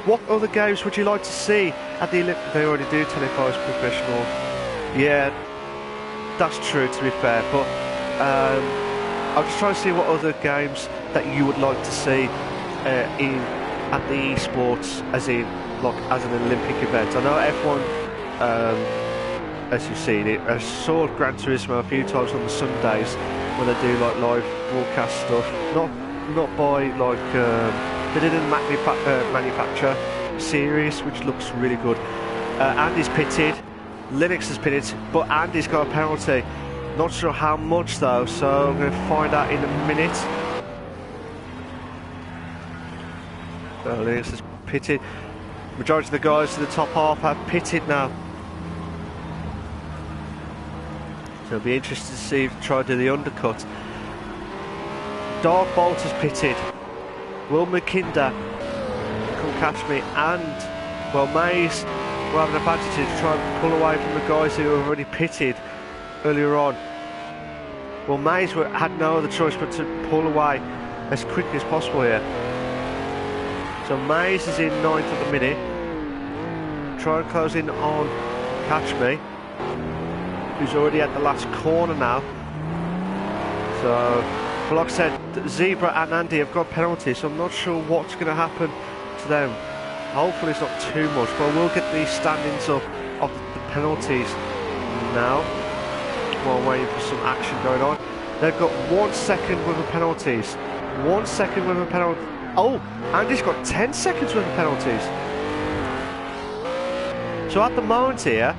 Speaker 1: What other games would you like to see at the Olympics? They already do televised professional. Yeah, that's true, to be fair. But I'm just trying to see what other games that you would like to see at the esports, as an Olympic event. I know F1, as you've seen it, I saw Gran Turismo a few times on the Sundays when they do like live broadcast stuff. Not by like they didn't manufacture series, which looks really good. Andy's pitted, Linux has pitted, but Andy's got a penalty. Not sure how much though, so I'm going to find out in a minute. Linux has pitted. Majority of the guys to the top half have pitted now. So it'll be interesting to see if they try to do the undercut. Dark Bolt has pitted. Will McKinder come catch me? And, well, Mays will have an advantage to try and pull away from the guys who have already pitted earlier on. Well, Mays had no other choice but to pull away as quickly as possible here. So Mays is in 9th at the minute. Try and close in on Catch Me, who's already at the last corner now. So, but like I said, Zebra and Andy have got penalties, so I'm not sure what's going to happen to them. Hopefully it's not too much, but we'll get the standings up of the penalties now while waiting for some action going on. They've got 1 second worth of penalties. 1 second worth of penalties. Oh, Andy's got 10 seconds worth of penalties. So at the moment here,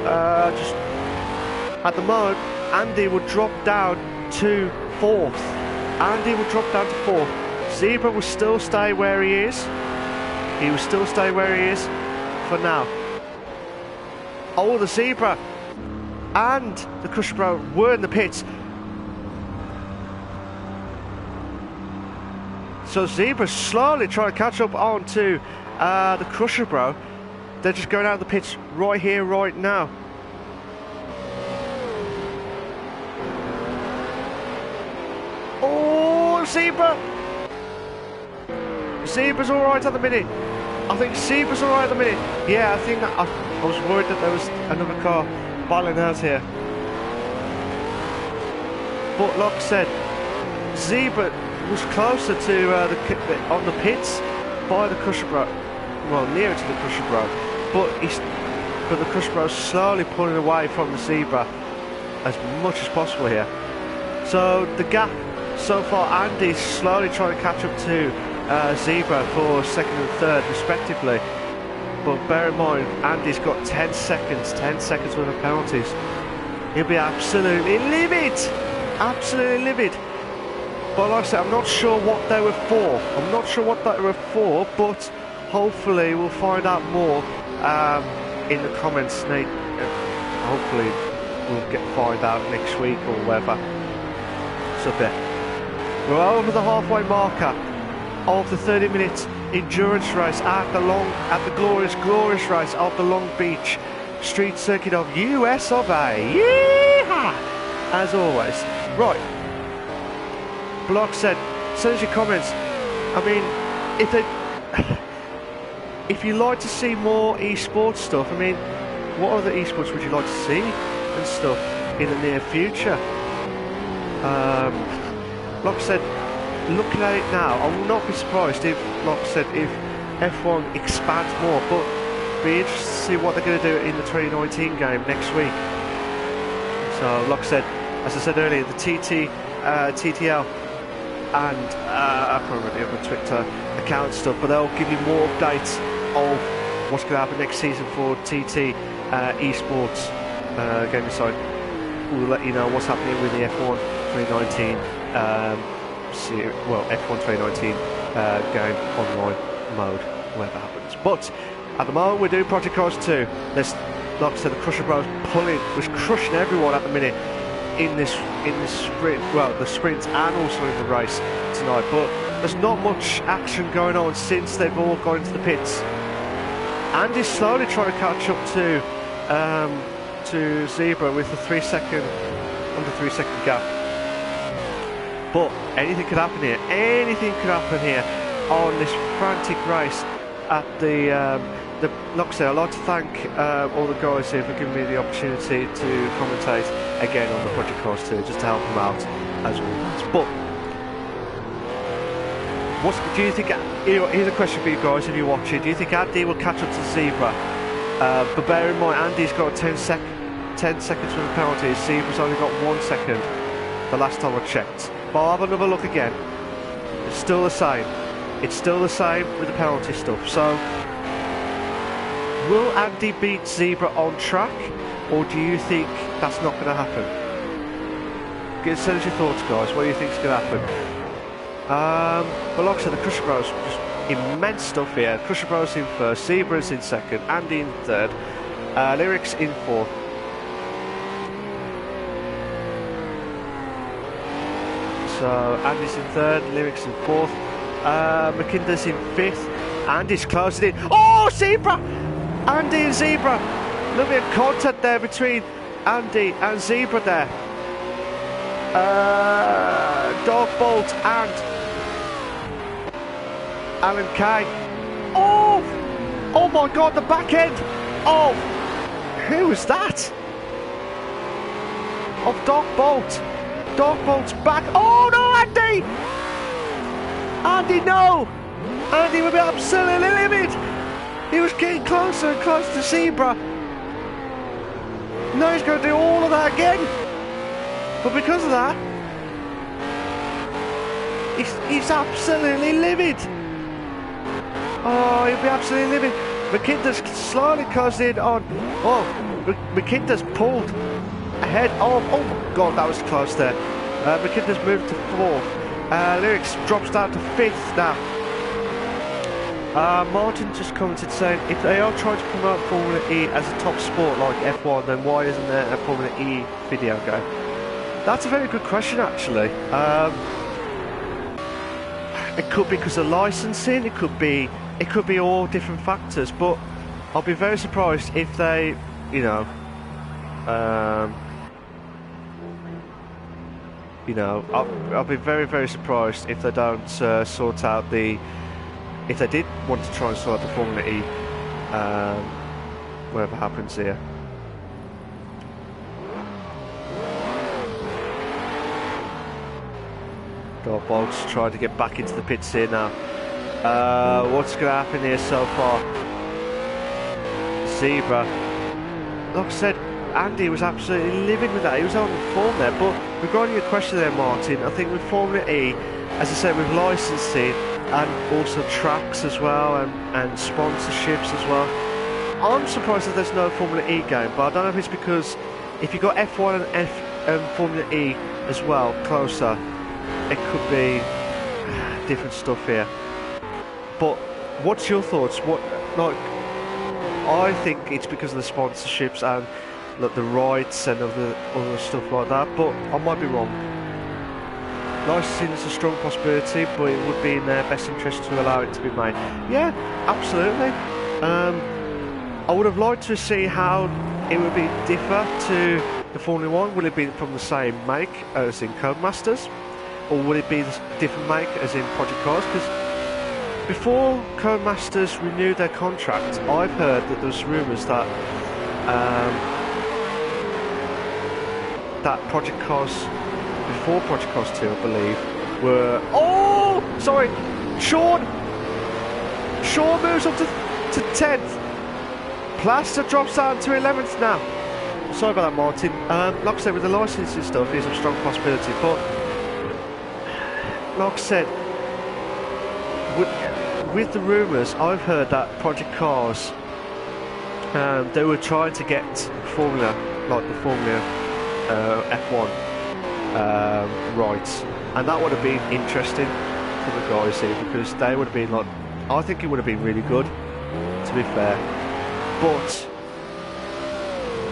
Speaker 1: just at the moment, Andy will drop down to 4th. Andy will drop down to 4th. Zebra will still stay where he is. He will still stay where he is for now. Oh, the Zebra and the Crusher Bro were in the pits. So Zebra's slowly trying to catch up on to the Crusher Bro. They're just going out of the pits right here, right now. Oh, Zebra! Zebra's alright at the minute. I think Zebra's alright at the minute. Yeah, I think that I was worried that there was another car battling out here. But like I said, Zebra was closer to on the pits by the Crusher Bro, well, nearer to the Crusher Bro, but the Crusher Bro is slowly pulling away from the Zebra as much as possible here. So the gap so far, Andy's slowly trying to catch up to Zebra for 2nd and 3rd respectively, but bear in mind Andy's got 10 seconds worth of penalties. He'll be absolutely livid, but like I said, I'm not sure what they were for. But hopefully we'll find out more in the comments. Hopefully we'll find out next week or whatever. So there, we're over the halfway marker of the 30-minute endurance race at the glorious race of the Long Beach Street Circuit of US of A. Yeehaw! As always, right. Block said, send us your comments. I mean, if you like to see more esports stuff, I mean, what other esports would you like to see and stuff in the near future? Like I said, looking at it now, I will not be surprised if, like I said, if F1 expands more, but be interested to see what they're going to do in the 2019 game next week. So, like I said, as I said earlier, the TTL and I can't remember the other Twitter account stuff, but they'll give you more updates of what's going to happen next season for TT Esports gaming side. We'll let you know what's happening with the F1 2019 F1 2019 game online mode, whatever happens. But at the moment we're doing Project Cars 2. There's, like I said, the Crusher Bros was crushing everyone at the minute in this sprint, well, the sprint and also in the race tonight, but there's not much action going on since they've all gone into the pits. Andy's slowly trying to catch up to Zebra with a 3 second gap, but anything could happen here. On this frantic race at the like I said, I'd like to thank all the guys here for giving me the opportunity to commentate again on the Project Cars 2, just to help them out as always. But what do you think? Here's a question for you guys if you're watching. Do you think Andy will catch up to Zebra? But bear in mind, Andy's got a 10 10 seconds for the penalty. Zebra's only got 1 second the last time I checked. But I'll have another look again. It's still the same. It's still the same with the penalty stuff. So, will Andy beat Zebra on track, or do you think that's not going to happen? Send us your thoughts, guys. What do you think is going to happen? But like I said, the Crusher Bros, just immense stuff here. Crusher Bros in first, Zebra's in second, Andy in third, Lyrics in fourth. So Andy's in third, Lyrics in fourth, McKinder's in fifth, Andy's closing in. Oh, Zebra! Andy and Zebra. Look at the contact there between Andy and Zebra there. Dog Bolt and Alan Kay. Oh! Oh my God, the back end! Oh! Who was that? Of Dog Bolt. Dog Bolt's back. Oh no, Andy! Andy, no! Andy would be absolutely livid. He was getting closer and closer to Zebra. Now he's going to do all of that again. But because of that, he's absolutely livid. Oh, he'll be absolutely livid. McKinder's slowly closing in on. Oh, McKinder's pulled ahead. Oh my God, that was close there. McKinder's moved to fourth. Lyrics drops down to fifth now. Martin just commented saying, if they are trying to promote Formula E as a top sport like F1, then why isn't there a Formula E video game? That's a very good question, actually. It could be because of licensing. It could be all different factors. But I'll be very surprised if they, I'll be very, very surprised if they don't sort out the. If they did want to try and sort out the Formula E, whatever happens here. Dog Bolt's trying to get back into the pits here now. What's going to happen here so far? Zebra. Like I said, Andy was absolutely living with that. He was on the form there. But regarding your question there, Martin, I think with Formula E, as I said, with licensing and also tracks as well and sponsorships as well, I'm surprised that there's no Formula E game. But I don't know if it's because if you've got F1 and Formula E as well closer, it could be different stuff here. But what's your thoughts? I think it's because of the sponsorships and the rights and other stuff like that, but I might be wrong. Licensing is a strong possibility, but it would be in their best interest to allow it to be made. Yeah, absolutely. I would have liked to see how it would be differ to the Formula 1. Would it be from the same make as in Codemasters? Or would it be a different make as in Project Cars? Because before Codemasters renewed their contract, I've heard that there's rumours that that Project Cars, before Project Cars 2, I believe, were... Oh! Sorry! Sean moves up to 10th. Plaster drops down to 11th now. Sorry about that, Martin. Like I said, with the licensing stuff, it's a strong possibility, but like I said, with the rumours, I've heard that Project Cars, they were trying to get Formula, like the Formula F1 rights, and that would have been interesting for the guys here, because they would have been like, I think it would have been really good, to be fair. But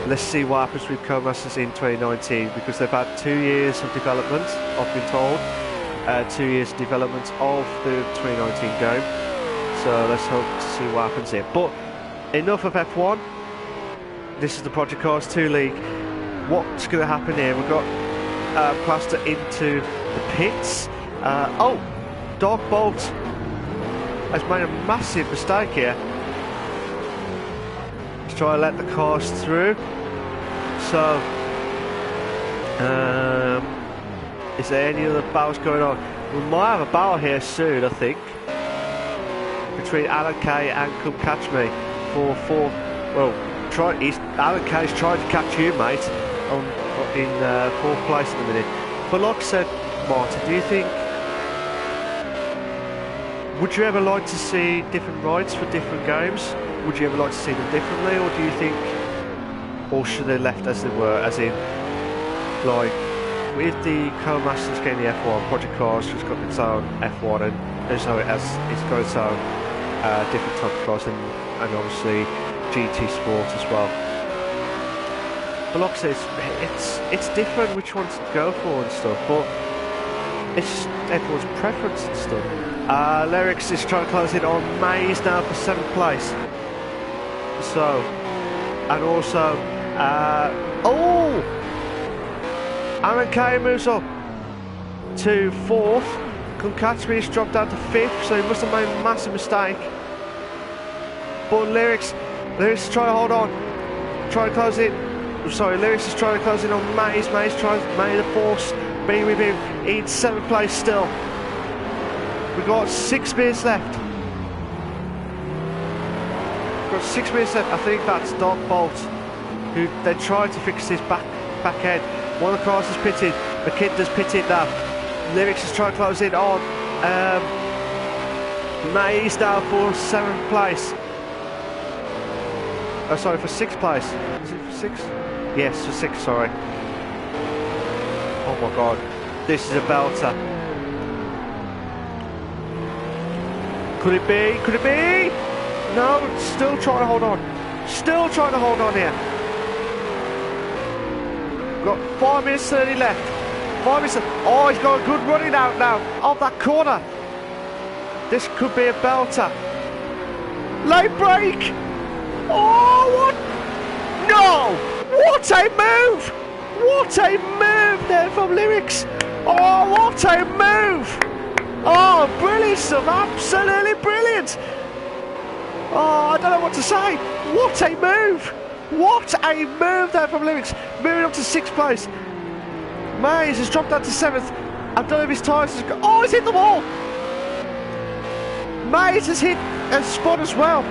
Speaker 1: let's see what happens with Codemasters in 2019, because they've had 2 years of development, I've been told. 2 years development of the 2019 game, so let's hope to see what happens here. But enough of F1. This is the Project Cars 2 League. What's going to happen here? We've got Plaster into the pits. Oh, Dog Bolt has made a massive mistake here. Let's try to let the cars through. So is there any other battles going on? We might have a battle here soon, I think, between Alan Kay and Come Catch Me for Alan Kay's trying to catch you, mate, in 4th place at the minute. But like I said, Martin, do you think, would you ever like to see different rights for different games? Would you ever like to see them differently, or do you think, or should they left as they were, as in, like, with the Co-Masters game, the F1, Project Cars has got its own F1, and so it's got its own different type of cars, and obviously GT Sport as well. But like I said, it's different which ones to go for and stuff, but it's just everyone's preference and stuff. Lyrics is trying to close in on Mays now for 7th place. So, and also, Aaron Kay moves up to 4th. Couldn't catch me, he's dropped down to 5th, so he must have made a massive mistake. But Lyrics is trying to hold on, trying to close in. Sorry, Lyrics is trying to close in on Mays. Mays trying to make the force be with him in 7th place still. We've got 6 minutes left. We've got 6 minutes left. I think that's Dark Bolt, who they tried to fix his back end. One of the cars is pitted. McKinder's pitted now. Lyrics is trying to close in on Mays now for 7th place. Oh, sorry, for 6th place. Is it for 6th? Yes, for 6th, sorry. Oh my god. This is a belter. Could it be? Could it be? No, still trying to hold on. Still trying to hold on here. Got 5 minutes 30 left. 5 minutes. Oh, he's got a good running out now of that corner. This could be a belter. Late break. Oh, what? No! What a move! What a move there from Lyrics. Oh, what a move! Oh, brilliant stuff. Absolutely brilliant. Oh, I don't know what to say. What a move! What a move there from Lyrics. Moving up to 6th place. Mays has dropped down to 7th. I don't know if his tyres has got... Oh, he's hit the wall! Mays has hit a spot as well.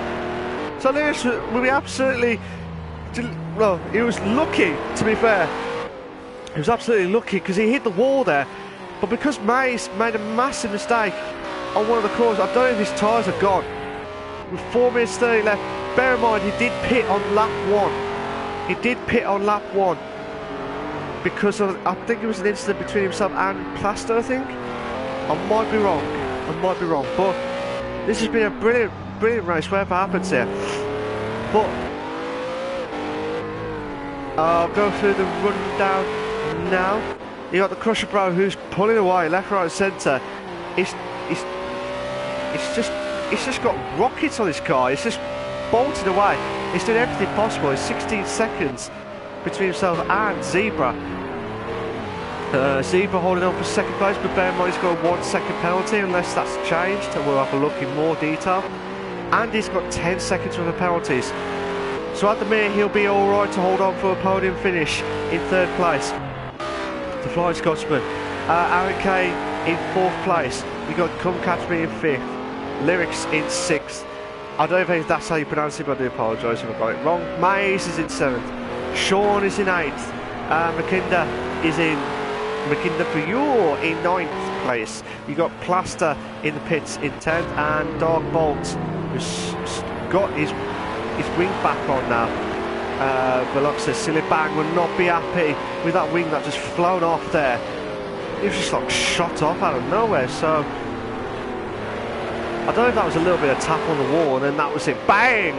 Speaker 1: So Lyrics will be absolutely... Well, he was lucky, to be fair. He was absolutely lucky because he hit the wall there. But because Mays made a massive mistake on one of the corners, I don't know if his tyres are gone. With 4 minutes 30 left, bear in mind he did pit on lap 1. He did pit on lap 1 because of, I think it was an incident between himself and Plaster, I think. I might be wrong. But this has been a brilliant race, whatever happens here. But I'll go through the rundown now. You got the Crusher Bro who's pulling away left, right, and centre. It's just got rockets on his car. It's just bolted away. He's doing everything possible. It's 16 seconds between himself and Zebra. Zebra holding on for 2nd place, but bear in mind he's got a 1 second penalty unless that's changed, and we'll have a look in more detail. And he's got 10 seconds worth of penalties. So at the minute he'll be alright to hold on for a podium finish in 3rd place. The Flying Scotsman. Aaron Kay in 4th place. You got Come Catch Me in 5th. Lyrics in 6th. I don't know if that's how you pronounce it, but I do apologise if I got it wrong. Mays is in 7th. Sean is in 8th. McKinder for you in 9th place. You got Plaster in the pits in 10th, and Dark Bolt, who's got his wing back on now. But like I said, Silly Bang will not be happy with that wing that just flown off there. It was just like shot off out of nowhere. So I don't know if that was a little bit of tap on the wall, and then that was it, bang,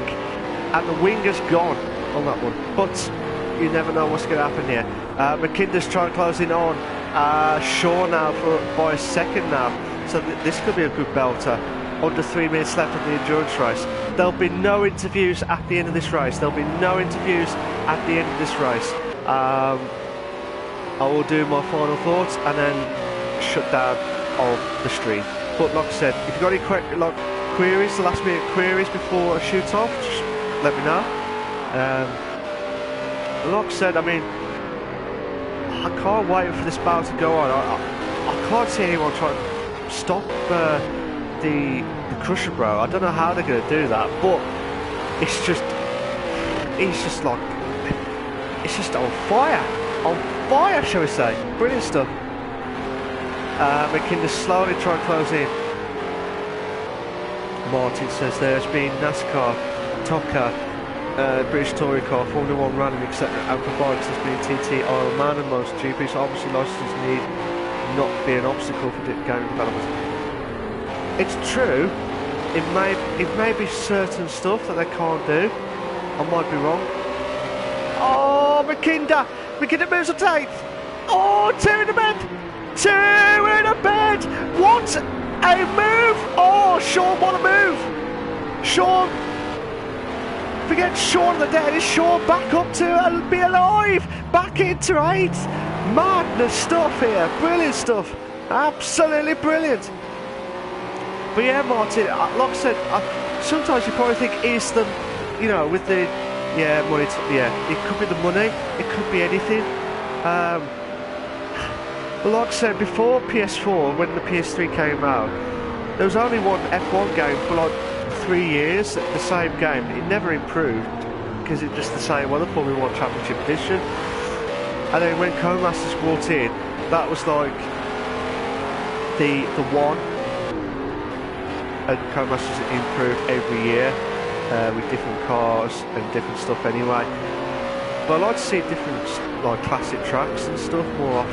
Speaker 1: and the wing is gone on that one. But you never know what's going to happen here. McKinder's trying to close in on Shaw now by a second now. So this could be a good belter. Under 3 minutes left of the endurance race. There'll be no interviews at the end of this race. I will do my final thoughts and then shut down of the stream. But like I said, if you've got any queries, the last minute queries before I shoot off, just let me know. Like I said, I mean, I can't wait for this battle to go on. I can't see anyone trying to stop the Crusher Bro. I don't know how they're going to do that, but it's just he's just like, it's just on fire, shall we say. Brilliant stuff. McKinnon slowly trying to close in. Martin says there's been NASCAR, TOCA, British Touring Car, Formula 1 rallying, etc. and provided there's been TT, Isle of Man and most GPs, so obviously licenses need not be an obstacle for game development. It's true, it may be certain stuff that they can't do. I might be wrong. Oh, McKinnon moves up to 8th. Oh, 2 in the bed. 2 in the bed. What a move. Oh, Sean, what a move. Sean, forget Sean the dead. Is Sean back up to be alive? Back into 8th. Madness stuff here. Brilliant stuff. Absolutely brilliant. But yeah, Martin, like I said, sometimes you probably think is the, you know, with the, yeah, money, it could be the money, it could be anything. But like I said, before PS4, when the PS3 came out, there was only one F1 game for like 3 years, the same game. It never improved, because it's just the same one, the Formula 1 Championship Edition. And then when Codemasters brought in, that was like the one. And Codemasters improved every year with different cars and different stuff anyway. But I like to see different like classic tracks and stuff more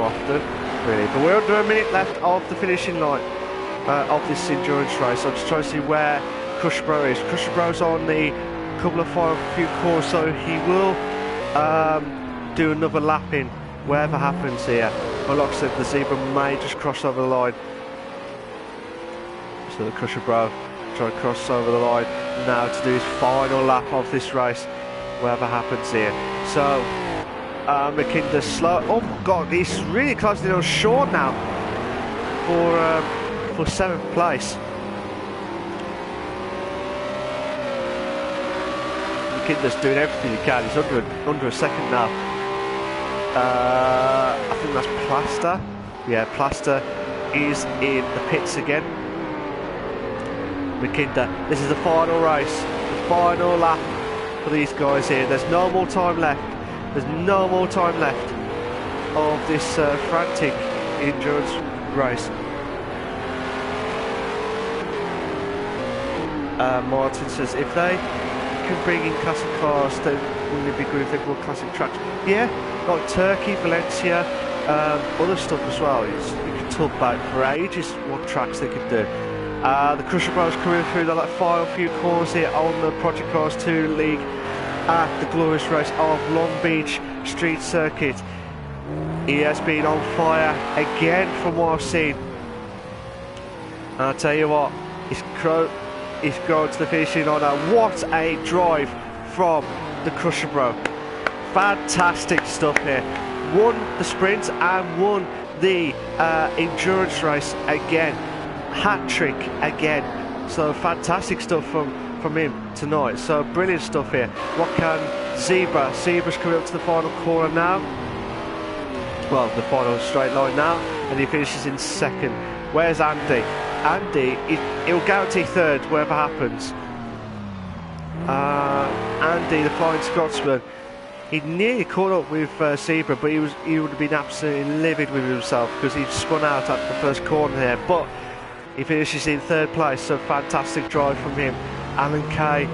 Speaker 1: often, really. But we're under a minute left of the finishing line of this endurance race. I'm just trying to see where Crusherbro is. Crusherbro's on the couple of few cores, so he will do another lap in wherever happens here. But like I said, the zebra may just cross over the line. So the Crusherbro trying to cross over the line now to do his final lap of this race, whatever happens here. So McKinnon slow. Oh my God, he's really closing in on Sean now for 7th place. McKinnon's doing everything he can. He's under a second now. I think that's Plaster. Yeah, Plaster is in the pits again. McKinnon, this is the final race, the final lap for these guys here. There's no more time left. There's no more time left of this frantic endurance race. Martin says if they can bring in classic cars, then wouldn't it be good if they brought classic tracks? Yeah, like Turkey, Valencia, other stuff as well. You can talk about for ages what tracks they could do. The Crusherbro's coming through the final few corners here on the Project Cars 2 League at the glorious race of Long Beach Street Circuit. He has been on fire again from what I've seen. And I'll tell you what, he's going to the finishing line now. What a drive from the Crusherbro. Fantastic stuff here. Won the sprint and won the endurance race again. Hat-trick again. So fantastic stuff from him tonight. So brilliant stuff here. What can Zebra's coming up to the final corner now. Well, the final straight line now, and he finishes in 2nd. Where's Andy? Andy, he'll guarantee 3rd whatever happens. Andy, the Flying Scotsman, he nearly caught up with Zebra, but he would have been absolutely livid with himself because he spun out at the first corner here. But he finishes in 3rd place, so fantastic drive from him. Alan Kay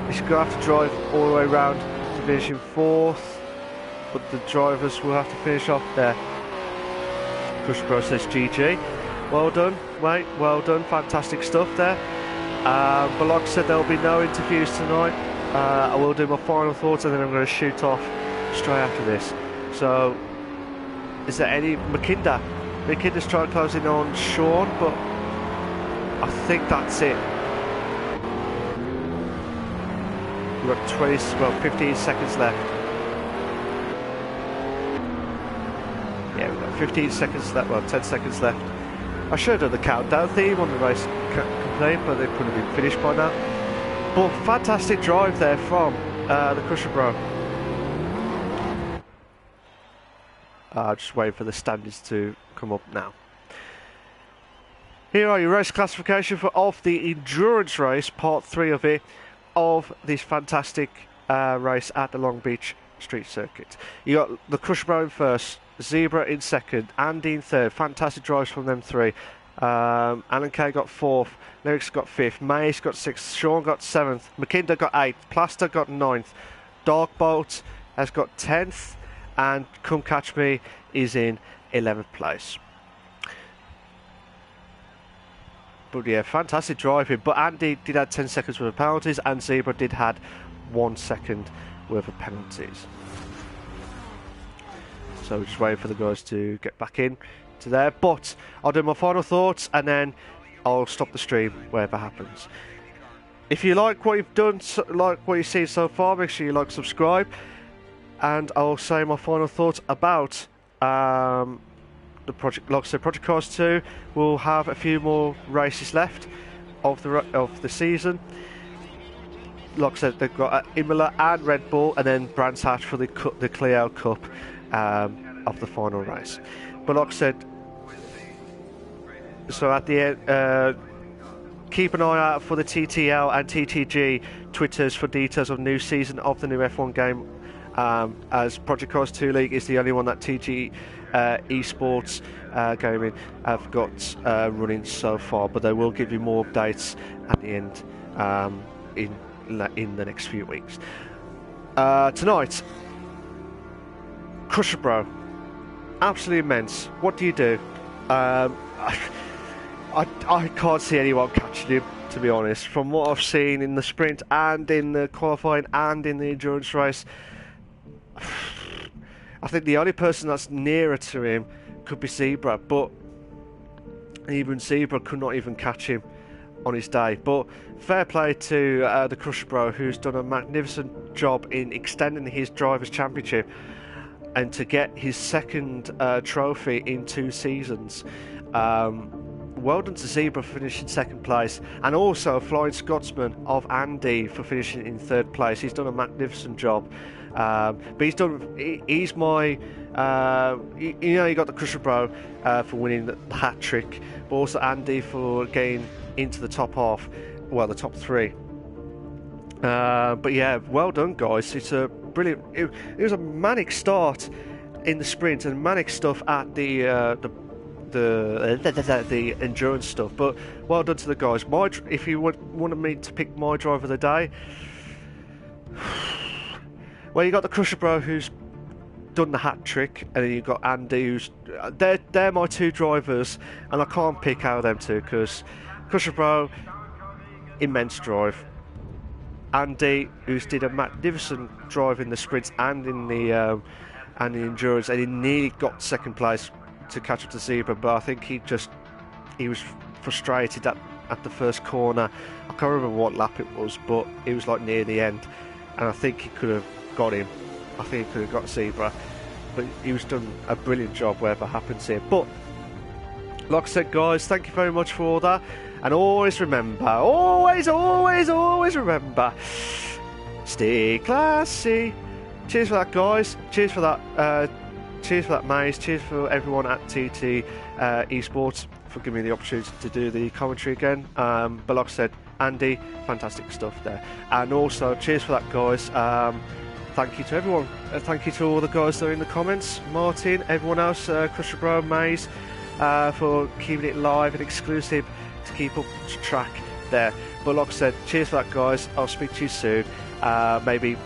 Speaker 1: is going to have to drive all the way around to finish in 4th, but the drivers will have to finish off there. Crusherbro says GG. Well done, mate, well done, fantastic stuff there. But like I said, there will be no interviews tonight. I will do my final thoughts and then I'm going to shoot off straight after this. So, is there any... McKinnon's trying to close in on Sean, but I think that's it. We've got 15 seconds left. Yeah, we've got 15 seconds left, well, 10 seconds left. I should have done the countdown theme on the race complaint, but they could have been finished by now. But fantastic drive there from the Crusherbro. Just waiting for the standards to come up now. Here are your race classification of the endurance race, part 3 of it, of this fantastic race at the Long Beach Street Circuit. You got the Crusher in first, Zebra in second, Andy in third. Fantastic drives from them three. Alan Kay got fourth, Lyric's got fifth, Mace got sixth, Sean got seventh, McKinder got eighth, Plaster got ninth, Darkbolt has got 10th, and Come Catch Me is in 11th place. But yeah, fantastic driving. But Andy did have 10 seconds worth of penalties, and Zebra did had 1 second worth of penalties. So we're just waiting for the guys to get back in to there. But I'll do my final thoughts, and then I'll stop the stream, whatever happens. If you like what you've done, like what you've seen so far, make sure you like, subscribe, and I'll say my final thoughts about the project. Like I said, Project Cars 2 will have a few more races left of the season. Like I said, they've got Imola and Red Bull, and then Brands Hatch for the Clio Cup of the final race. But like I said, so at the end, keep an eye out for the TTL and TTG Twitters for details of new season of the new F1 game, as Project Cars 2 League is the only one that TTG Esports Gaming have got running so far, but they will give you more updates at the end in the next few weeks. Tonight, Crusher Bro, absolutely immense. What do you do? I can't see anyone catching him, to be honest. From what I've seen in the sprint and in the qualifying and in the endurance race, I think the only person that's nearer to him could be Zebra, but even Zebra could not even catch him on his day. But fair play to the Crusher Bro, who's done a magnificent job in extending his Drivers' Championship and to get his second trophy in 2 seasons. Well done to Zebra for finishing second place, and also a Flying Scotsman of Andy for finishing in 3rd place. He's done a magnificent job. But he's my, you know, you got the Crusher Bro for winning the hat trick, but also Andy for getting into the top half, well, the top 3. But yeah, well done, guys. It's a brilliant. It was a manic start in the sprint and manic stuff at the endurance stuff. But well done to the guys. If you wanted me to pick my driver of the day, well, you got the Crusher Bro who's done the hat trick, and then you got Andy who's they're my 2 drivers, and I can't pick out of them 2 because Crusher Bro, immense drive. Andy, who's did a magnificent drive in the sprints and in the endurance, and he nearly got 2nd place to catch up to Zebra, but I think he was frustrated at the first corner. I can't remember what lap it was, but it was like near the end, and I think he could have got him. I think he could have got Zebra, but he was done a brilliant job whatever happens here. But like I said, guys, thank you very much for all that, and always remember, always remember, stay classy. Cheers for that, guys. Cheers for that. Cheers for that, Maze. Cheers for everyone at TT Esports for giving me the opportunity to do the commentary again. But like I said, Andy, fantastic stuff there. And also, cheers for that, guys. Thank you to everyone. Thank you to all the guys that are in the comments. Martin, everyone else, Crusher Bro, Maze, for keeping it live and exclusive to keep up track there. But like I said, cheers for that, guys. I'll speak to you soon. Maybe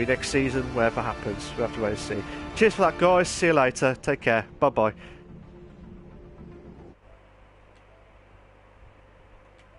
Speaker 1: next season, whatever happens. We'll have to wait and see. Cheers for that, guys. See you later. Take care. Bye-bye.